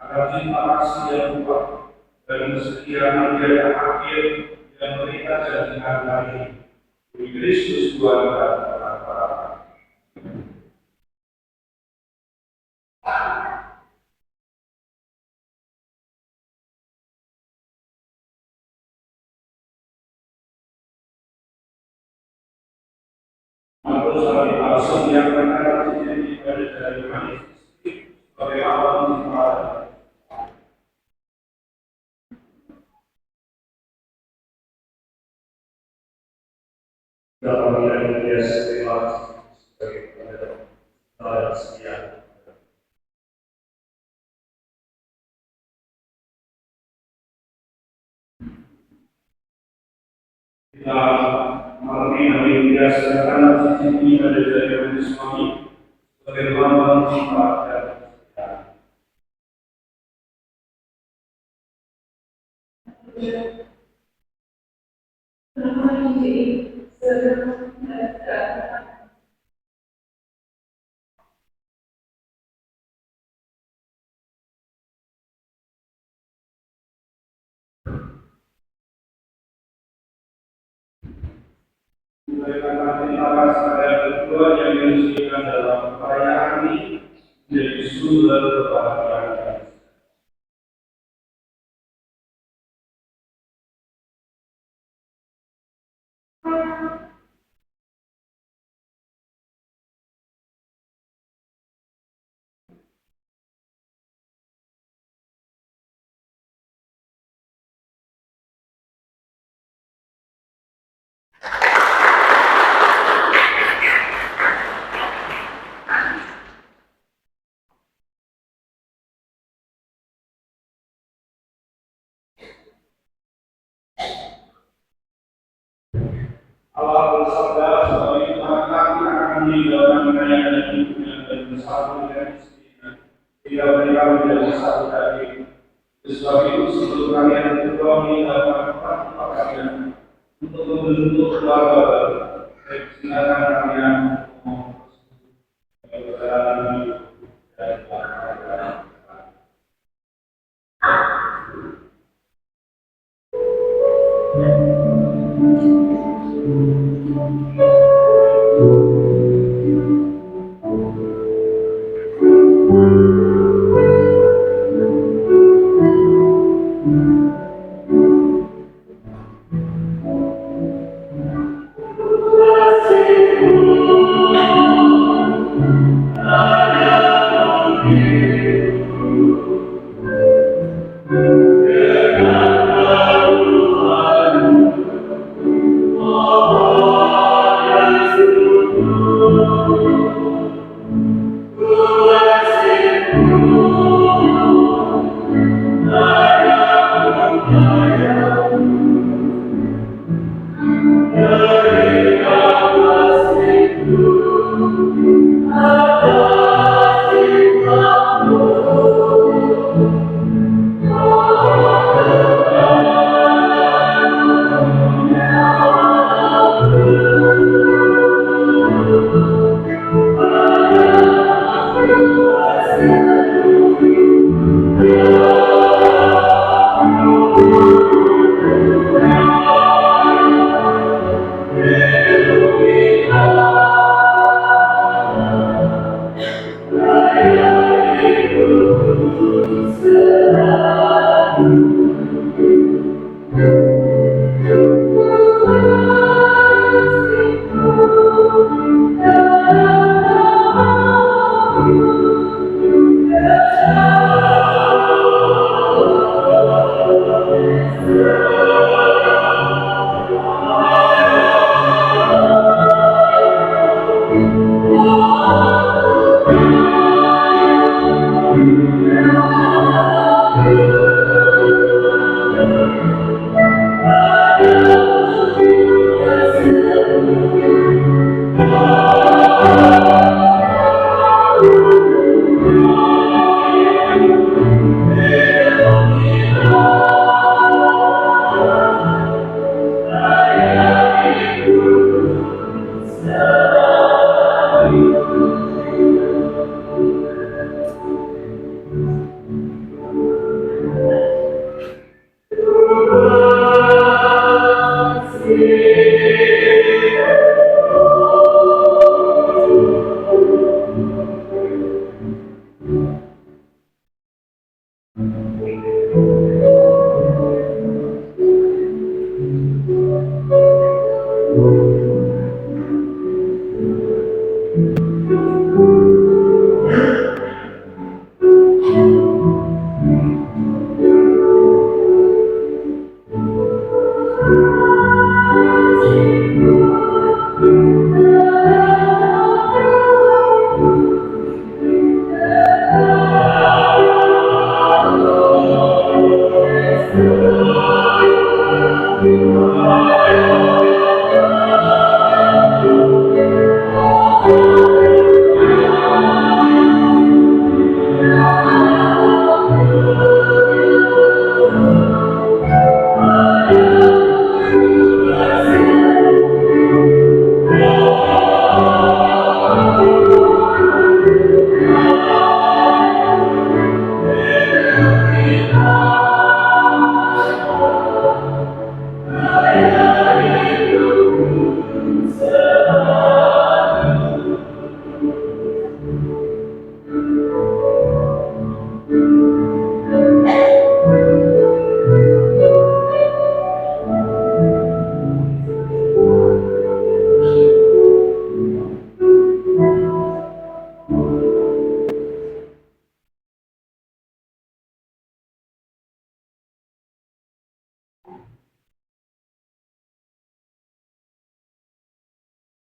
agar cinta kasih yang kuat dan kesetiaan di akhir yang mereka janjikan hari. Di Kristus Tuhan kita. Aku sebagai palsu yang berkata menjadi pada dari manis sebagai awal kepada dalam yang dia setelah sebagai pada sekian. Kita mengerti dari dia sedangkan sisi pada dari suami sebagai lambang sifat dan kesetiaan. Mereka terima kasih kedua yang diusulkan dalam perayaan ini menjadi sumber kebahagiaan. Allah bersabda, sebagai laki-laki akan meninggalkan ayah dan ibunya dan bersatu dengan istrinya, hingga mereka menjadi satu daging. Sebab itu sebelum kalian berdua meninggalkan tempat kalian untuk membentuk keluarga baru, silakan kalian berjalan dan berjalan.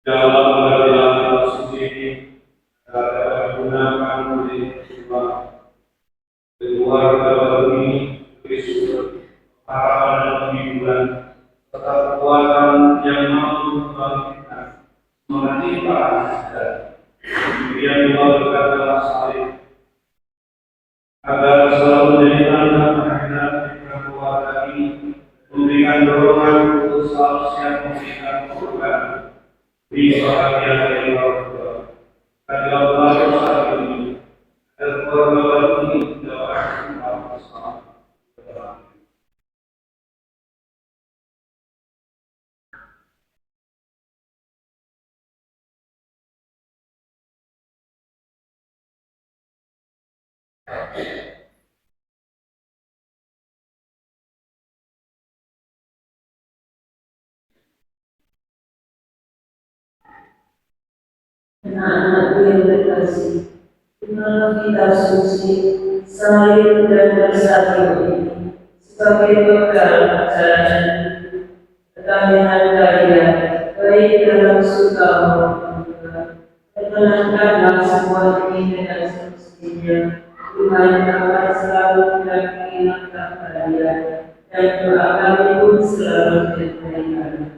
dalam mengerti suci dapat digunakan oleh Tuhan. Keluarga baru ini Kristus, harapan dan kehidupan, serta kekuatan yang mampu membangkitkan semangat para kita. Kemudian Tuhan berkata salib agar selalu menjadi tanda kehadiran di keluarga ini, memberikan dorongan untuk selalu siap memberikan korban di bahagia dari orang tua. Dalam baru saat ini, agar keluarga baru ini dapat kembali bersama. Anak-anakku yang terkasih, terimalah kita suci, salib dan bersatu ini sebagai bekal perjalanan ketahanan kalian, baik dalam suka maupun duka. Perkenankanlah semua ini dengan semestinya. Tuhan akan selalu mendampingi langkah kalian, dan doa kami pun selalu menyertai kalian.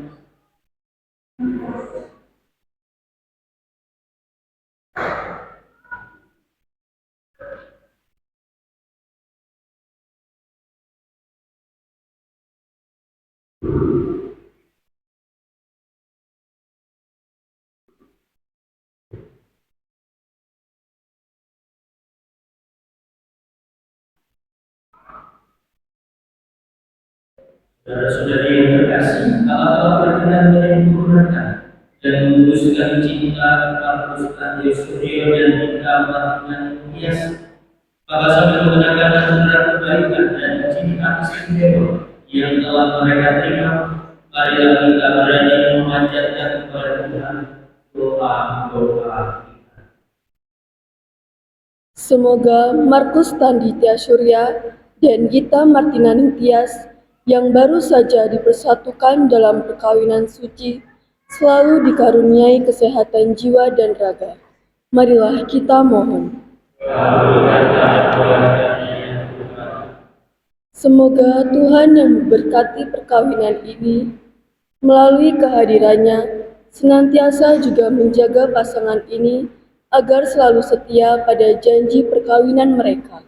Saudara-saudari yang terkasih, Allah telah berkenan menyempurnakan dan memuluskan cinta Markus Antonius Suryo dan Ika Martina Tias. Maka sambil mengenakan anugerah kebaikan dan cinta istimewa yang telah mereka terima, marilah kita berani memanjatkan kepada Tuhan doa-doa kita. Semoga Markus Tanditya Surya dan Gita Martina Ningtyas yang baru saja dipersatukan dalam perkawinan suci selalu dikaruniai kesehatan jiwa dan raga. Marilah kita mohon. Semoga Tuhan yang memberkati perkawinan ini melalui kehadirannya senantiasa juga menjaga pasangan ini agar selalu setia pada janji perkawinan mereka.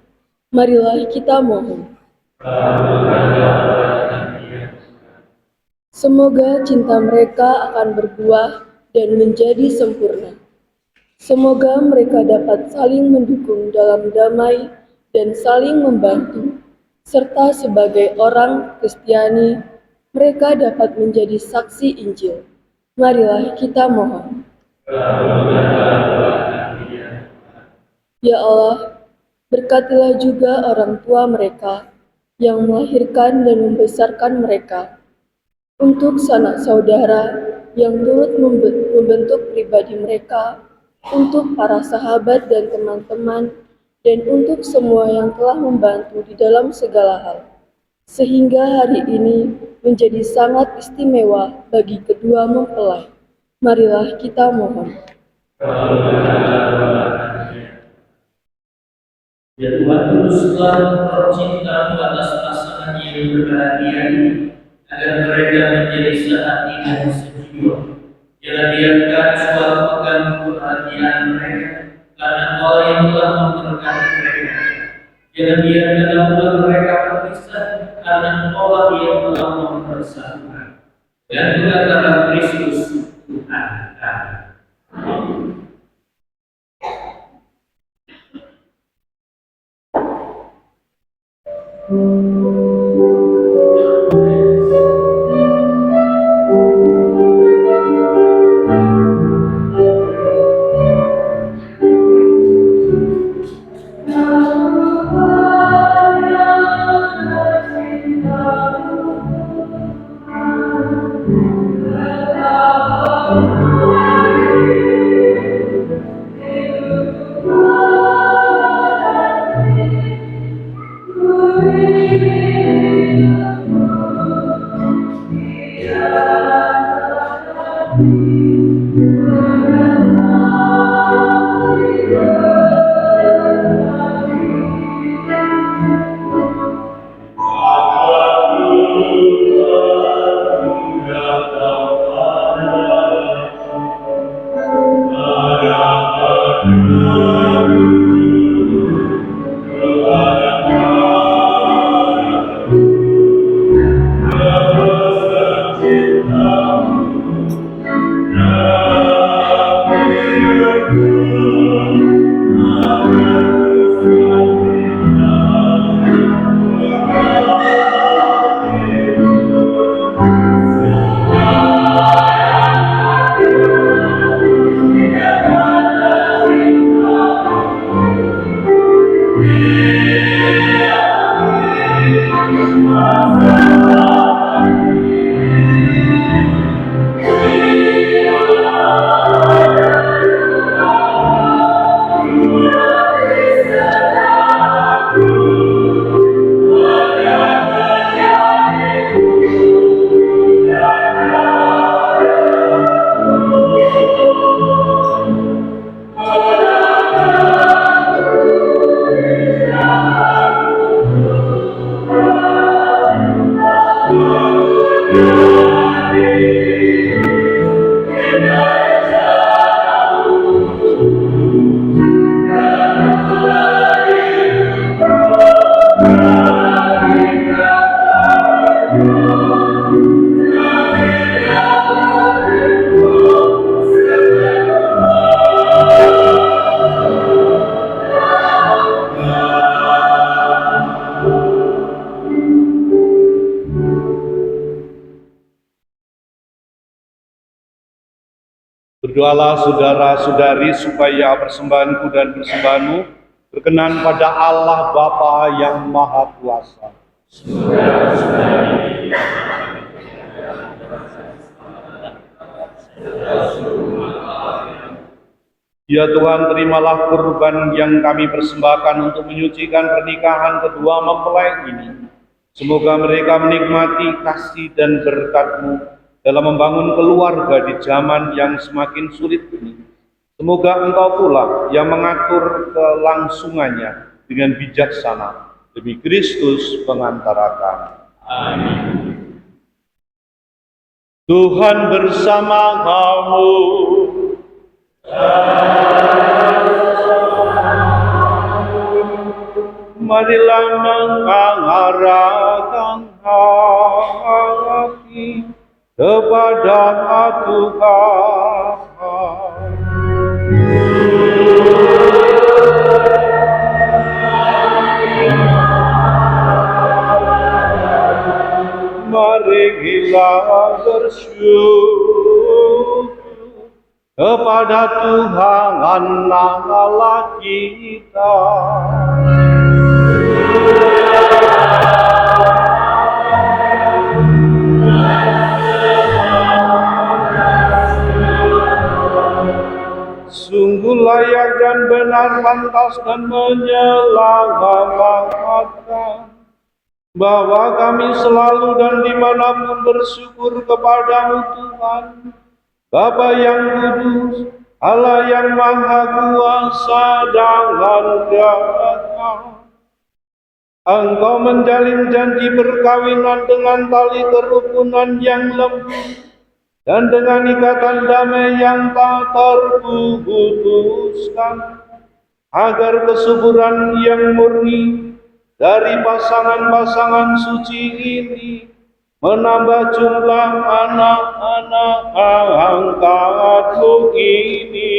Marilah kita mohon. Semoga cinta mereka akan berbuah dan menjadi sempurna. Semoga mereka dapat saling mendukung dalam damai dan saling membantu, serta sebagai orang Kristiani, mereka dapat menjadi saksi Injil. Marilah kita mohon. Ya Allah, berkatilah juga orang tua mereka yang melahirkan dan membesarkan mereka, untuk sanak saudara yang turut membentuk pribadi mereka, untuk para sahabat dan teman-teman, dan untuk semua yang telah membantu di dalam segala hal, sehingga hari ini menjadi sangat istimewa bagi kedua mempelai. Marilah kita mohon. Ya Tuhan, teruslah percintamu atas pasangan yang berbahagia ini, agar mereka menjadi sehati dan sejiwa. Jangan biarkan suatu mengganggu perhatian mereka, karena Allah yang telah memberkati mereka. Jangan biarkan hubungan mereka berpisah, karena Allah yang telah mempersatukan. Dan dalam Kristus Tuhan kami. Berdoalah saudara-saudari supaya persembahanku dan persembahanmu berkenan pada Allah Bapa yang Maha Kuasa. Ya Tuhan, terimalah kurban yang kami persembahkan untuk menyucikan pernikahan kedua mempelai ini. Semoga mereka menikmati kasih dan berkat-Mu dalam membangun keluarga di zaman yang semakin sulit ini. Semoga Engkau pula yang mengatur kelangsungannya dengan bijaksana demi Kristus pengantara kami. Amin. Tuhan bersama kamu. Marilah mengarahkan hati kepada Tuhan. Marilah bersyukur kepada Tuhan Allah kita. Sungguh layak dan benar, pantas dan menyelamatkan bahwa kami selalu dan dimanapun bersyukur kepadamu Tuhan, Bapa yang kudus, Allah yang maha kuasa dan gagah. Engkau menjalin janji perkawinan dengan tali kerukunan yang lembut dan dengan ikatan damai yang tak terputuskan, agar kesuburan yang murni dari pasangan-pasangan suci ini menambah jumlah anak-anak angkatmu ini.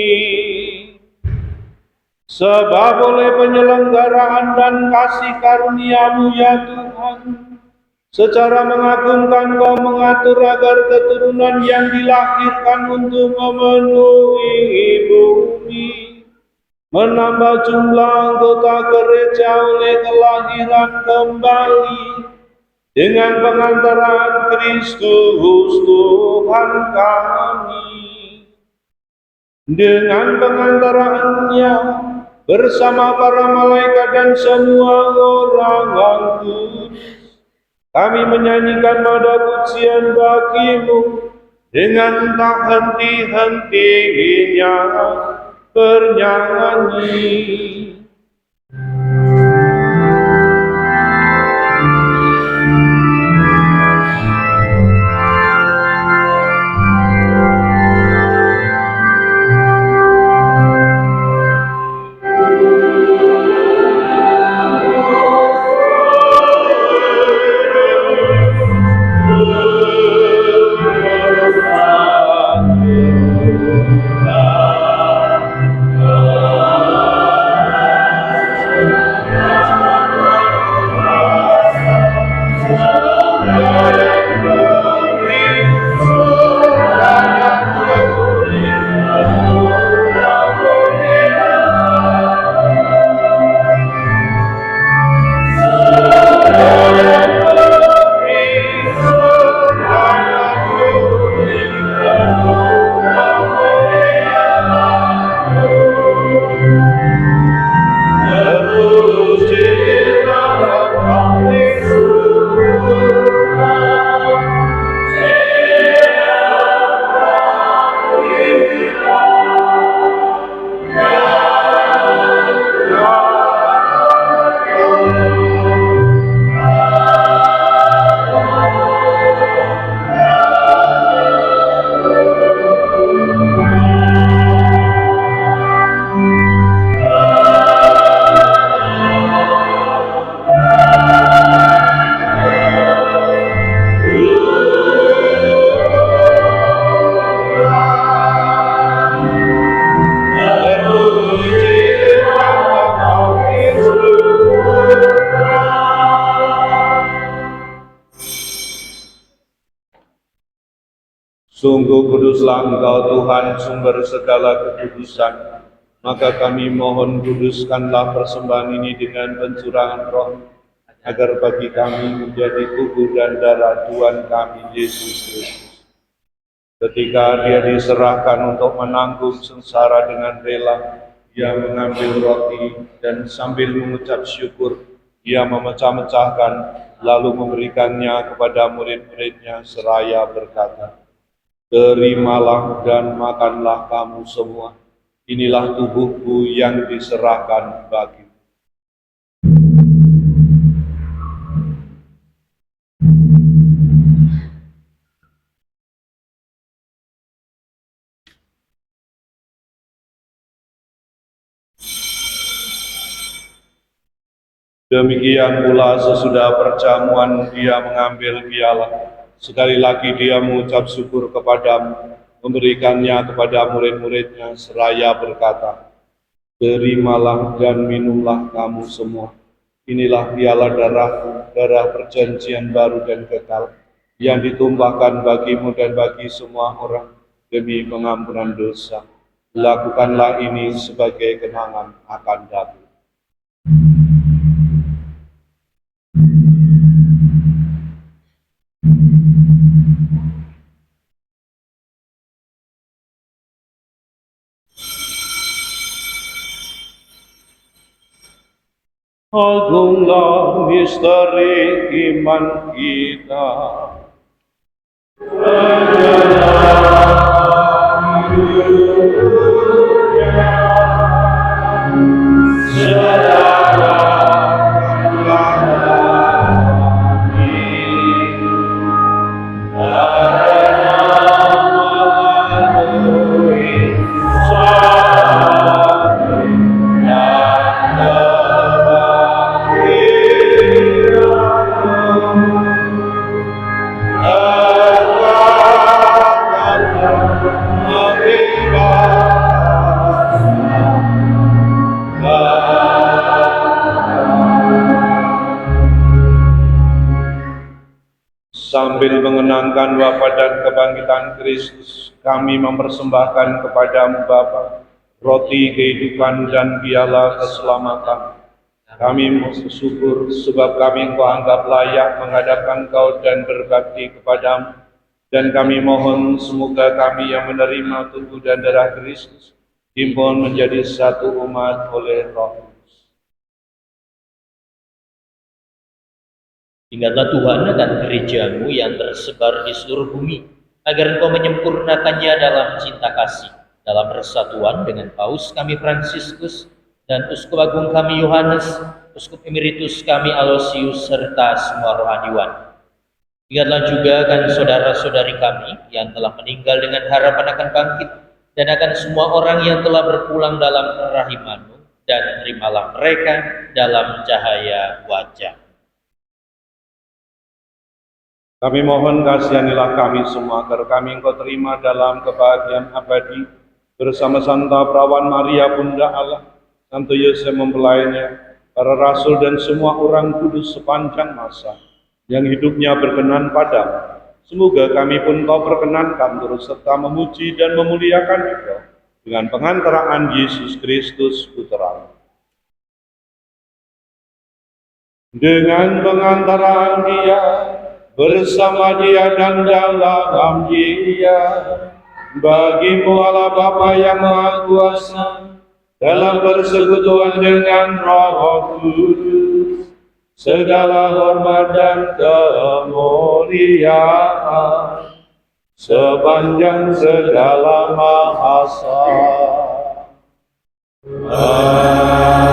Sebab oleh penyelenggaraan dan kasih karunia-Mu ya Tuhan, secara mengagumkan Kau mengatur agar keturunan yang dilahirkan untuk memenuhi bumi menambah jumlah anggota gereja oleh kelahiran kembali dengan pengantaran Kristus Tuhan kami. Dengan pengantarannya bersama para malaikat dan semua orang kudus, kami menyanyikan pada pujian bagi-Mu dengan tak henti-hentinya bernyanyi. Sungguh kuduslah Engkau Tuhan, sumber segala kekudusan. Maka kami mohon kuduskanlah persembahan ini dengan pencurahan roh, agar bagi kami menjadi tubuh dan darah Tuhan kami Yesus Kristus. Ketika Dia diserahkan untuk menanggung sengsara dengan rela, Dia mengambil roti dan sambil mengucap syukur, Dia memecah-mecahkan, lalu memberikannya kepada murid-muridnya seraya berkata, "Terimalah dan makanlah kamu semua. Inilah tubuhku yang diserahkan bagi." Demikian pula sesudah perjamuan Dia mengambil piala. Sekali lagi Dia mengucap syukur kepadamu, memberikannya kepada murid-muridnya seraya berkata, "Terimalah dan minumlah kamu semua. Inilah piala darahku, darah perjanjian baru dan kekal, yang ditumpahkan bagimu dan bagi semua orang demi pengampunan dosa. Lakukanlah ini sebagai kenangan akan aku." Agunglah misteri iman kita. Sambil mengenangkan wafat dan kebangkitan Kristus, kami mempersembahkan kepadamu Bapa, roti kehidupan dan piala keselamatan. Kami bersyukur sebab kami Engkau anggap layak menghadapkan Engkau dan berbakti kepadamu. Dan kami mohon semoga kami yang menerima tubuh dan darah Kristus himpun menjadi satu umat oleh Roh. Ingatlah Tuhan akan gerejamu yang tersebar di seluruh bumi, agar Engkau menyempurnakannya dalam cinta kasih, dalam persatuan dengan Paus kami Fransiskus, dan Uskup Agung kami Yohanes, Uskup Emeritus kami Aloysius, serta semua rohaniwan. Ingatlah juga akan saudara-saudari kami yang telah meninggal dengan harapan akan bangkit, dan akan semua orang yang telah berpulang dalam rahim-Mu, dan terimalah mereka dalam cahaya wajah. Kami mohon kasihanilah kami semua, agar kami Engkau terima dalam kebahagiaan abadi, bersama Santa Perawan Maria Bunda Allah, Santo Yosef mempelainya, para rasul dan semua orang kudus sepanjang masa, yang hidupnya berkenan padamu. Semoga kami pun Kau perkenankan terus serta memuji dan memuliakan Engkau, dengan pengantaraan Yesus Kristus Putra. Dengan pengantaraan Dia, bersama Dia dan dalam Dia, bagimu Allah Bapa yang Maha Kuasa, dalam persekutuan dengan Roh Kudus, segala hormat dan kemuliaan sepanjang segala masa. Amin.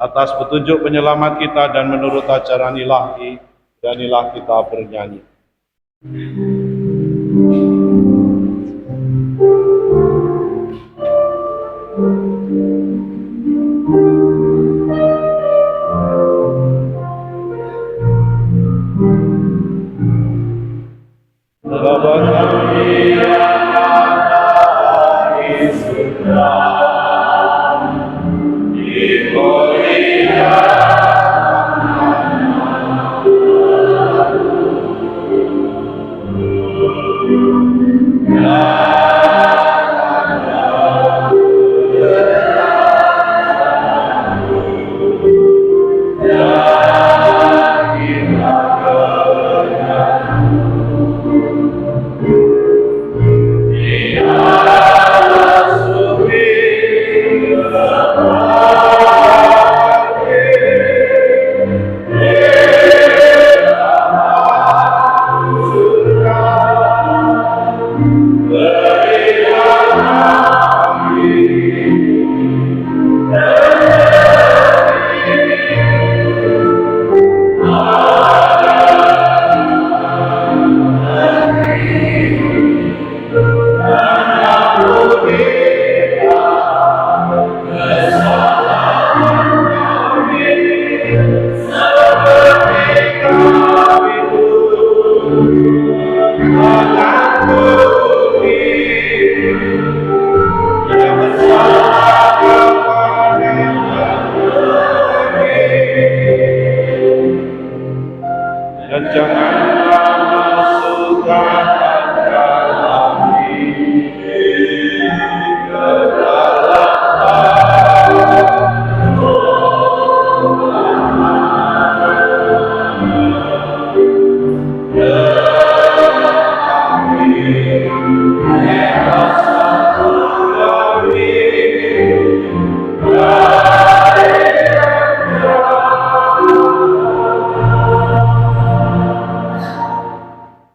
Atas petunjuk penyelamat kita dan menurut ajaran ilahi, beranilah kita bernyanyi. Bapa kami yang ada di surga,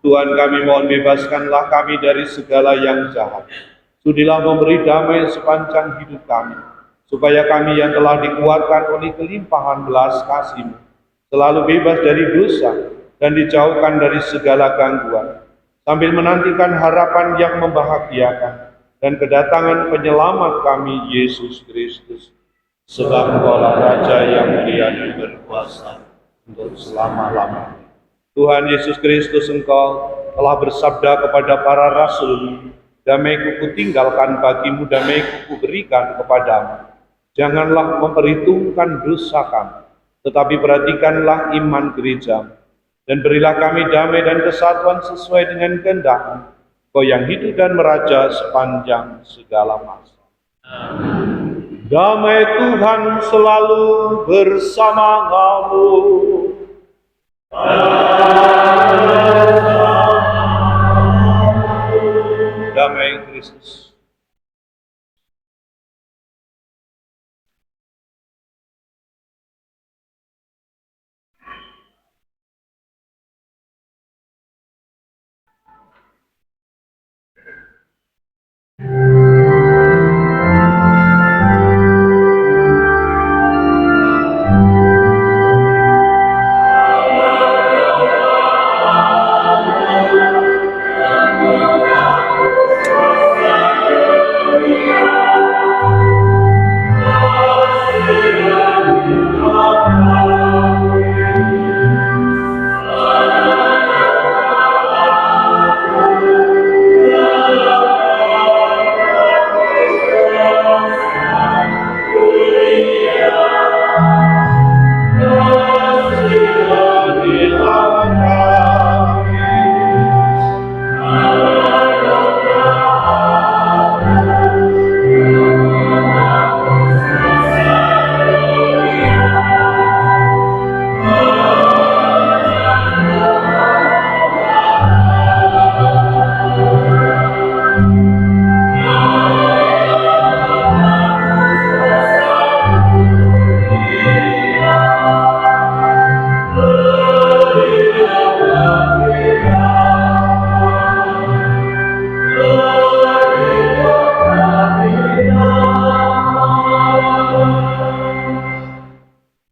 Tuhan kami mohon bebaskanlah kami dari segala yang jahat. Sudilah memberi damai sepanjang hidup kami, supaya kami yang telah dikuatkan oleh kelimpahan belas kasih-Mu, selalu bebas dari dosa dan dijauhkan dari segala gangguan, sambil menantikan harapan yang membahagiakan dan kedatangan penyelamat kami, Yesus Kristus. Sebab Engkaulah Raja yang mulia dan berkuasa untuk selama-lamanya. Tuhan Yesus Kristus, Engkau telah bersabda kepada para rasul, damai-Ku kutinggalkan bagimu, damai-Ku kuberikan kepadamu. Janganlah memperhitungkan dosa kami, tetapi perhatikanlah iman gereja, dan berilah kami damai dan kesatuan sesuai dengan kehendak-Mu, Kau yang hidup dan meraja sepanjang segala masa. Damai Tuhan selalu bersama kamu. Damai Kristus.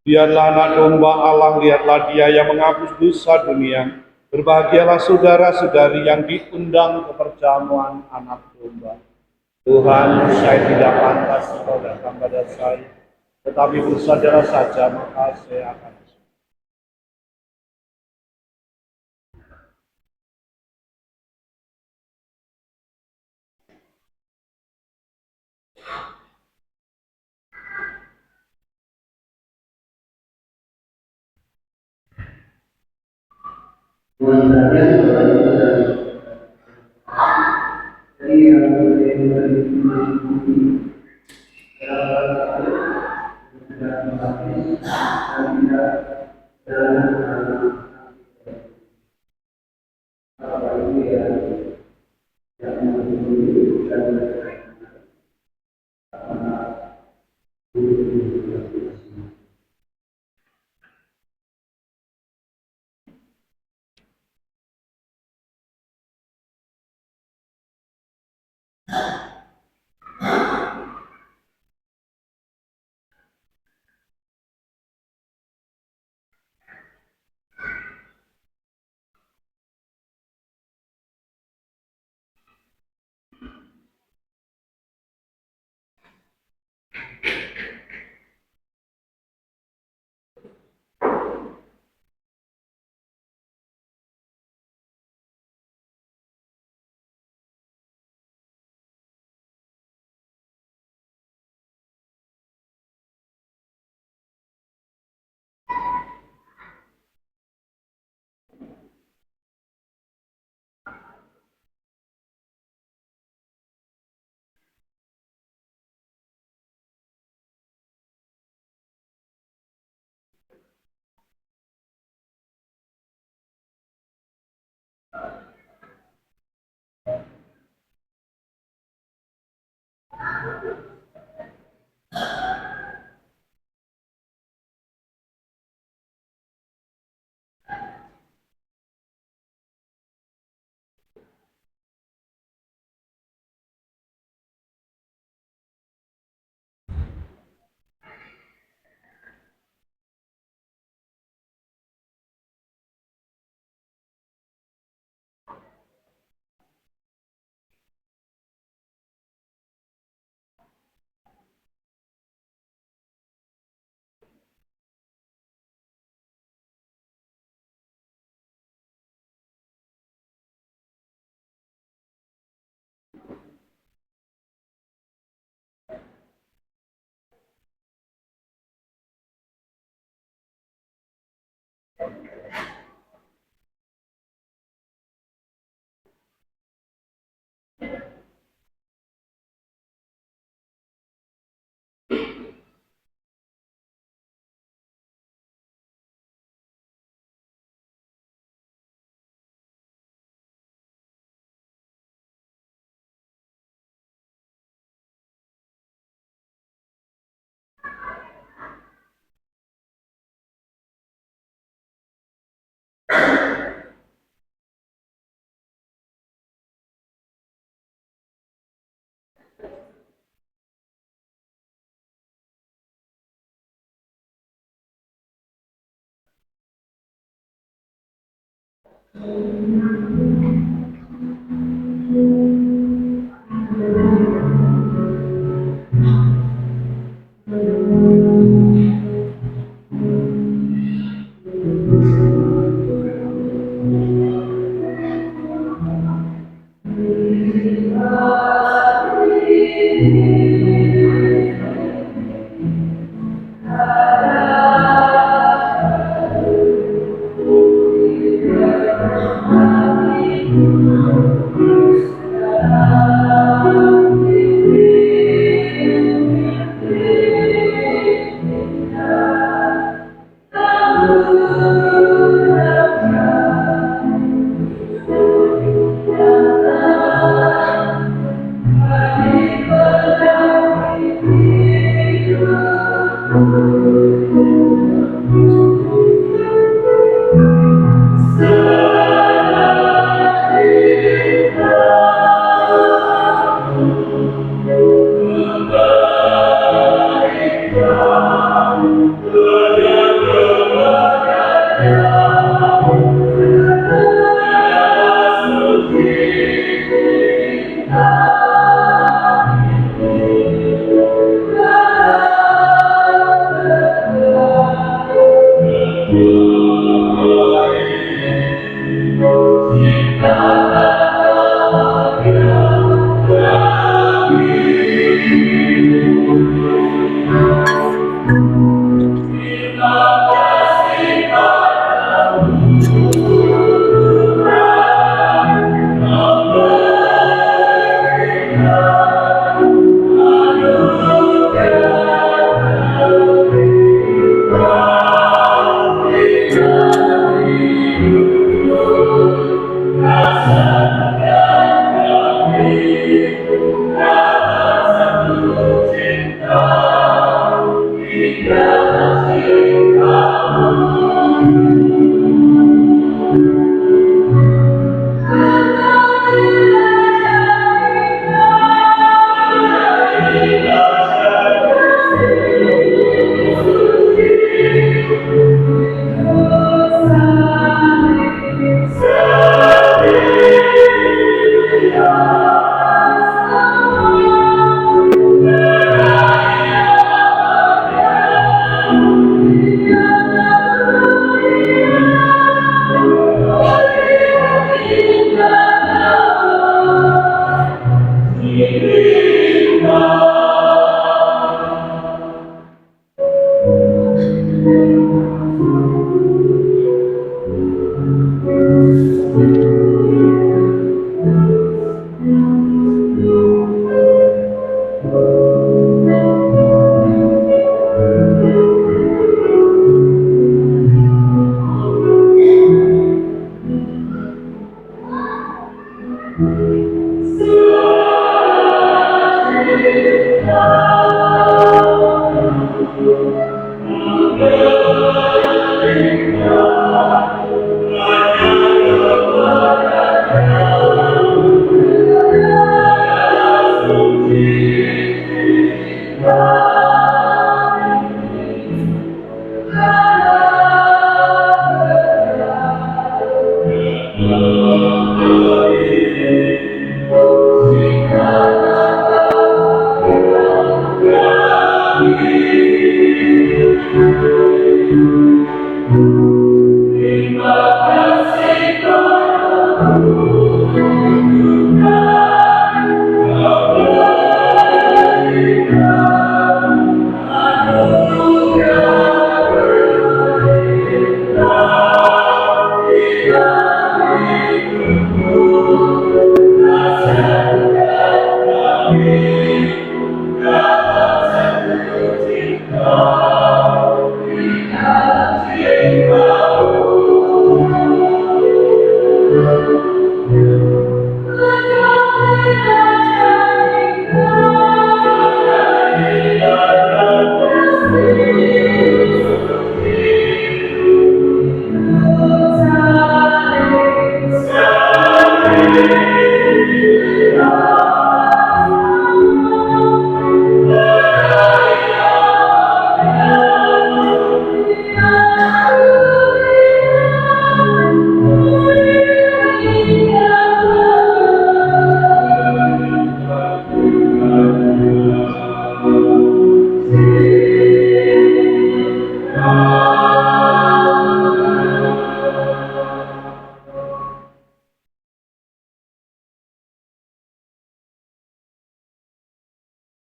Biarlah anak domba Allah, lihatlah Dia yang menghapus dosa dunia. Berbahagialah saudara-saudari yang diundang ke perjamuan anak domba. Tuhan, saya tidak pantas Engkau datang pada saya, tetapi bersabdalah saja, maka saya akan sembuh. Tuhan berada di dalam kita. Jadi yang boleh menikmati dalam tidak menghabis dan tidak dalam apa itu ya yang menghubungi dan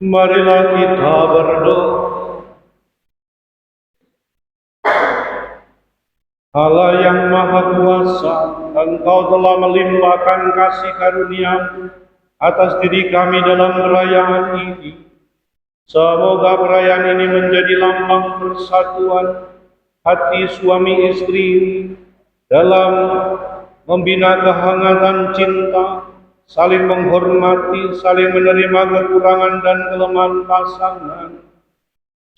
Marilah kita berdoa. Allah yang Maha Kuasa, Engkau telah melimpahkan kasih karunia atas diri kami dalam perayaan ini. Semoga perayaan ini menjadi lambang persatuan hati suami istri dalam membina kehangatan cinta, saling menghormati, saling menerima kekurangan dan kelemahan pasangan.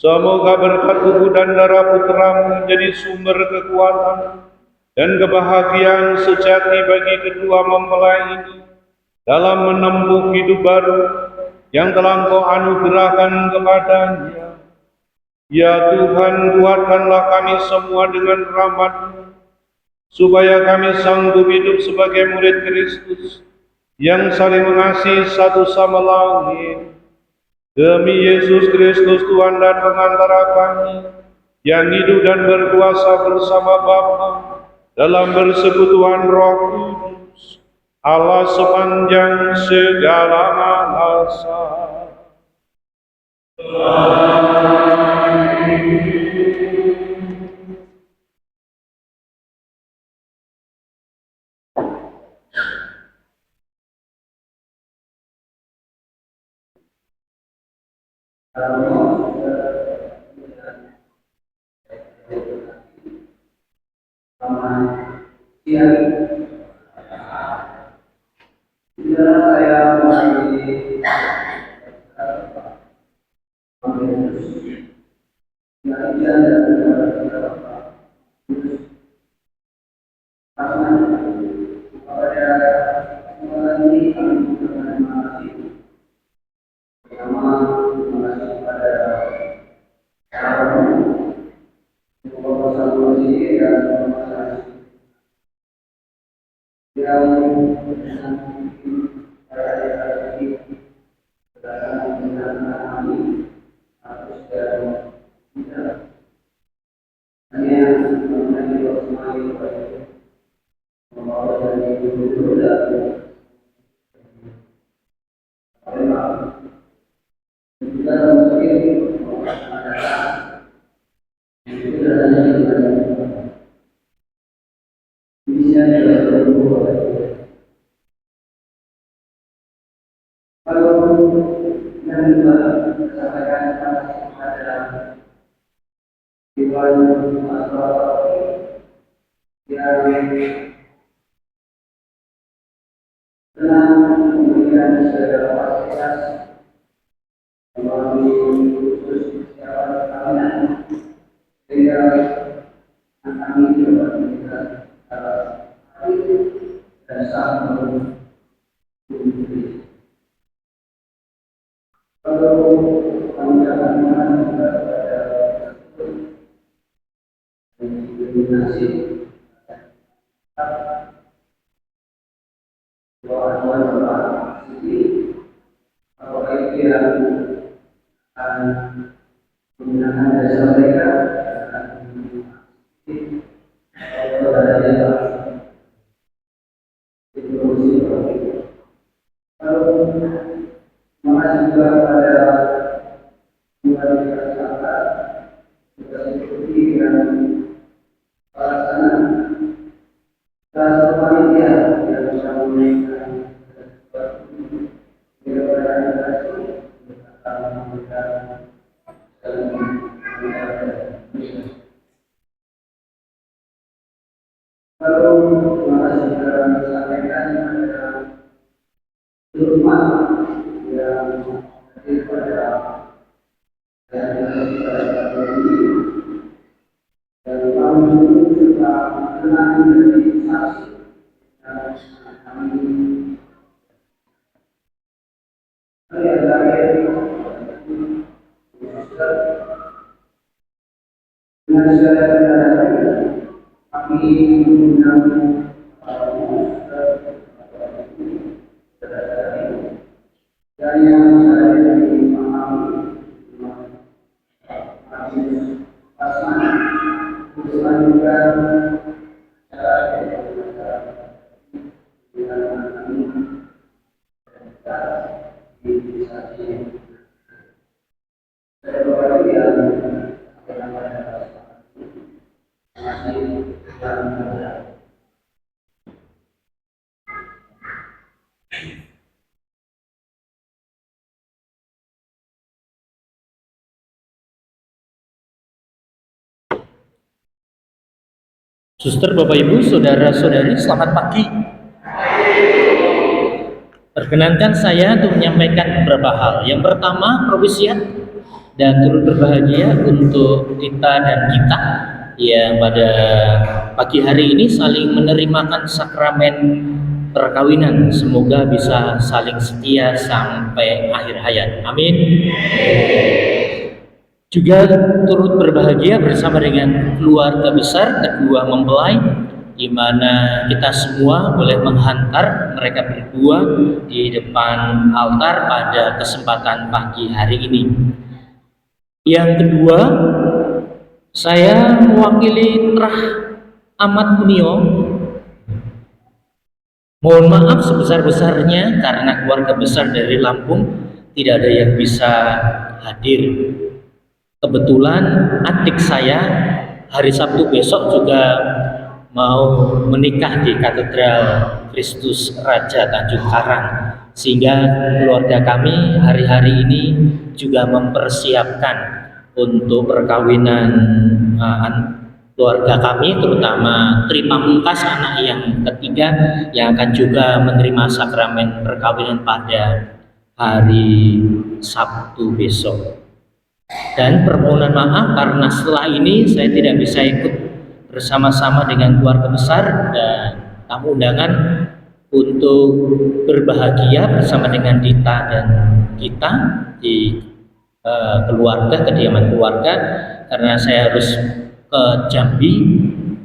Semoga berkat tubuh dan darah putramu menjadi sumber kekuatan dan kebahagiaan sejati bagi kedua mempelai ini dalam menempuh hidup baru yang telah Engkau anugerahkan kepadanya. Ya Tuhan, kuatkanlah kami semua dengan rahmat-Mu, supaya kami sanggup hidup sebagai murid Kristus yang saling mengasihi satu sama lain. Demi Yesus Kristus Tuhan dan pengantara kami, yang hidup dan berkuasa bersama Bapa dalam persekutuan Roh Kudus, Allah sepanjang segala masa. Suster, Bapak Ibu, Saudara-saudari, selamat pagi. Perkenankan saya untuk menyampaikan beberapa hal. Yang pertama, provisiat dan turut berbahagia untuk kita dan kita yang pada pagi hari ini saling menerimakan sakramen perkawinan. Semoga bisa saling setia sampai akhir hayat. Amin. Juga turut berbahagia bersama dengan keluarga besar kedua mempelai, di mana kita semua boleh menghantar mereka berdua di depan altar pada kesempatan pagi hari ini. Yang kedua, saya mewakili Trah Ahmad Kunio. Mohon maaf sebesar-besarnya karena keluarga besar dari Lampung tidak ada yang bisa hadir. Kebetulan adik saya hari Sabtu besok juga mau menikah di Katedral Kristus Raja Tanjung Karang, sehingga keluarga kami hari-hari ini juga mempersiapkan untuk perkawinan keluarga kami, terutama Tri Pamungkas, anak yang ketiga yang akan juga menerima sakramen perkawinan pada hari Sabtu besok. Dan permohonan maaf karena setelah ini saya tidak bisa ikut bersama-sama dengan keluarga besar dan tamu undangan untuk berbahagia bersama dengan Dita dan kita di kediaman keluarga, karena saya harus ke Jambi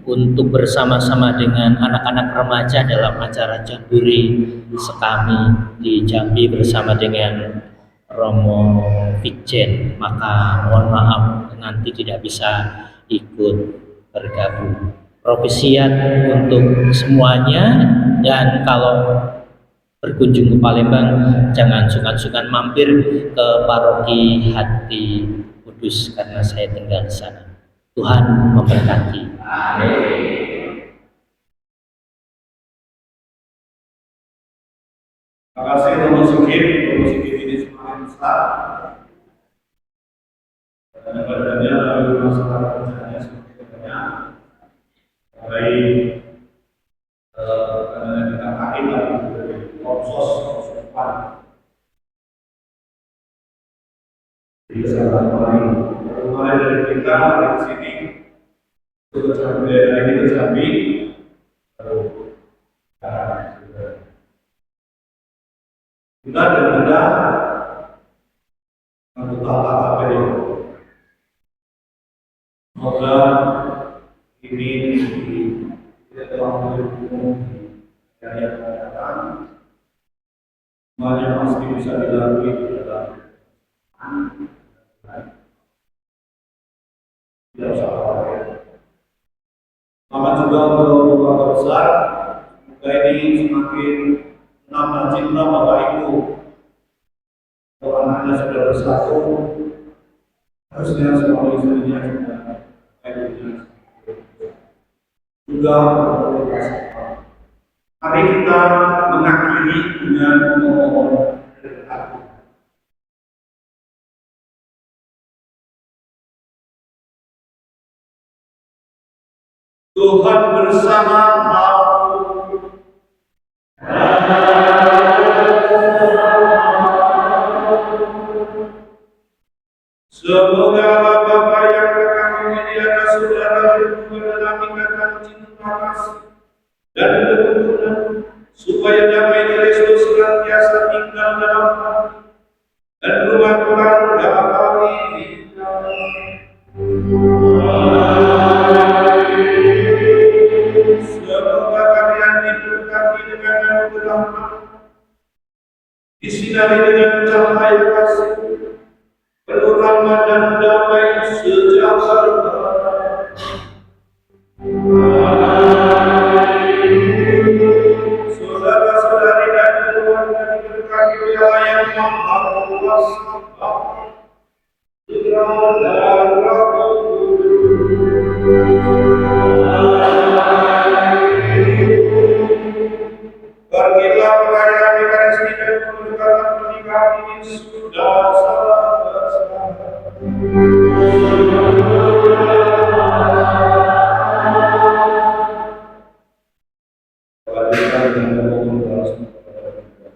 untuk bersama-sama dengan anak-anak remaja dalam acara Jambore Sekami di Jambi bersama dengan Romo Vijen. Maka mohon maaf nanti tidak bisa ikut bergabung. Provisiat untuk semuanya, dan kalau berkunjung ke Palembang jangan sungkan-sungkan mampir ke Paroki Hati Kudus karena saya tinggal di sana. Tuhan memberkati. Terima kasih Romo Sigit ini semakin besar. Dan badannya lalu masalah kerjanya semakin banyak. Baik karena kita kain lagi dari konsos depan. Jadi kesalahan mulai dari kita dari sini untuk dari ini ke Jambi, lalu kita dan kita anggota KPU. Semoga ini tidak terlalu umum dari yang akan datang. Semuanya pasti bisa dilalui di dalam tidak usah khawatir. Selamat juga untuk keluarga besar. Semoga ini semakin menambah cinta Bapak Ibu. Kalau anaknya sudah bersatu, harusnya semua istrinya sudah juga berkomunikasi. Mari kita mengakhiri dengan memohon berdoa. Tuhan bersama aku. Semoga Bapa yang kekal menyediakan saudara berdua dalam ikatan cinta kasih dan kerukunan, supaya damai Kristus senantiasa tinggal dalam hati dan rumah tangga kami di semoga kalian diberkati dengan anugerah disinari dengan cahaya kasih, penuh rahmat dan damai sejahtera. Saudara-saudari dan keluarga diberkati oleh Allah yang Maha Kuasa, Putra dan Roh Kudus. Pergilah perayaan Ekaristi dan keberkatan pernikahan ini sudah selesai. mohon balasmu kepada kita.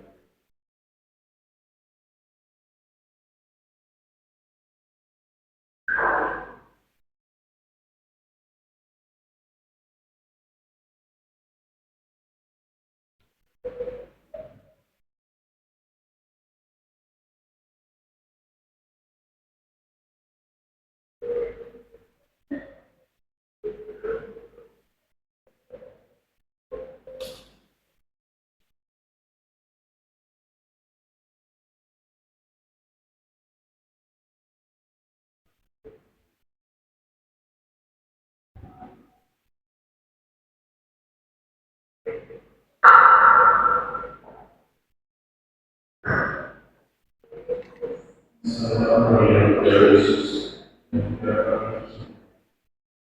Salam Maria Yesus,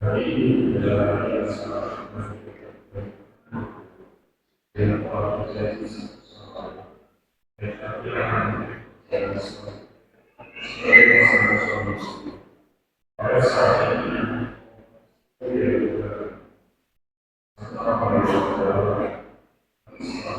hari ini adalah hari yang sangat menentukan. Dengan para terjadi satu-satu, mereka bilang dan sebagai pasangan suami istri. Pada saat ini, dia juga serta para saudara, serta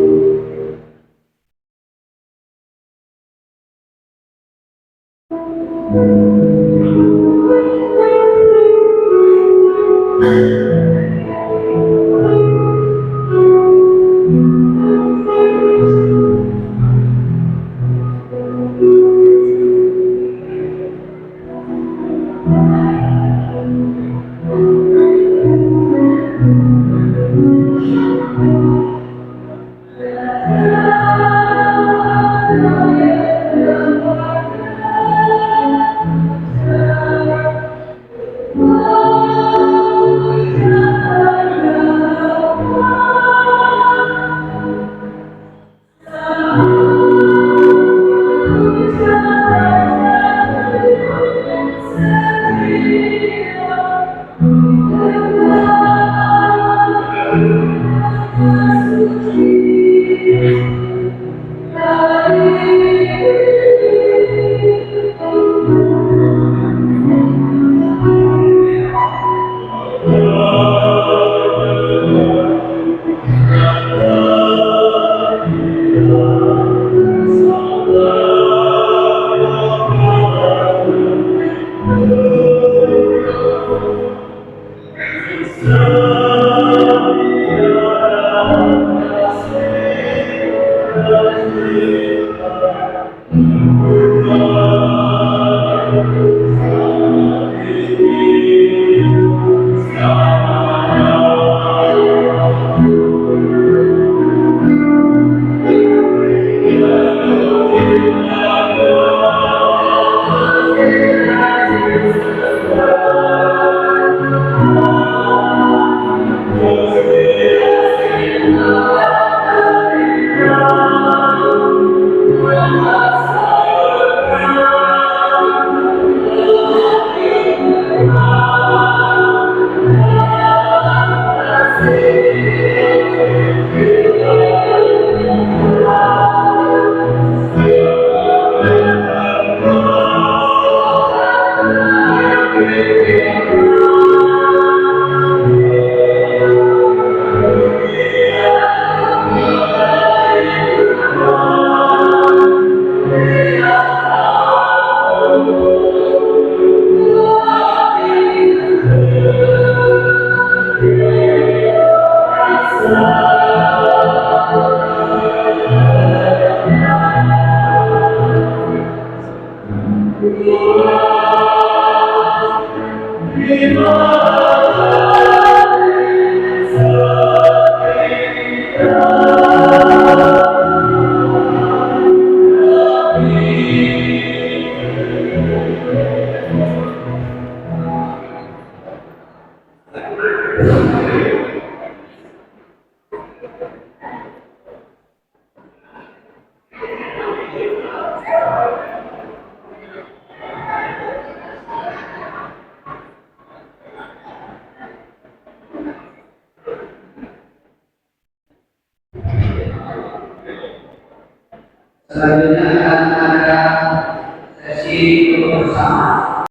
seluruh Selanjutnya akan ada sesi bersama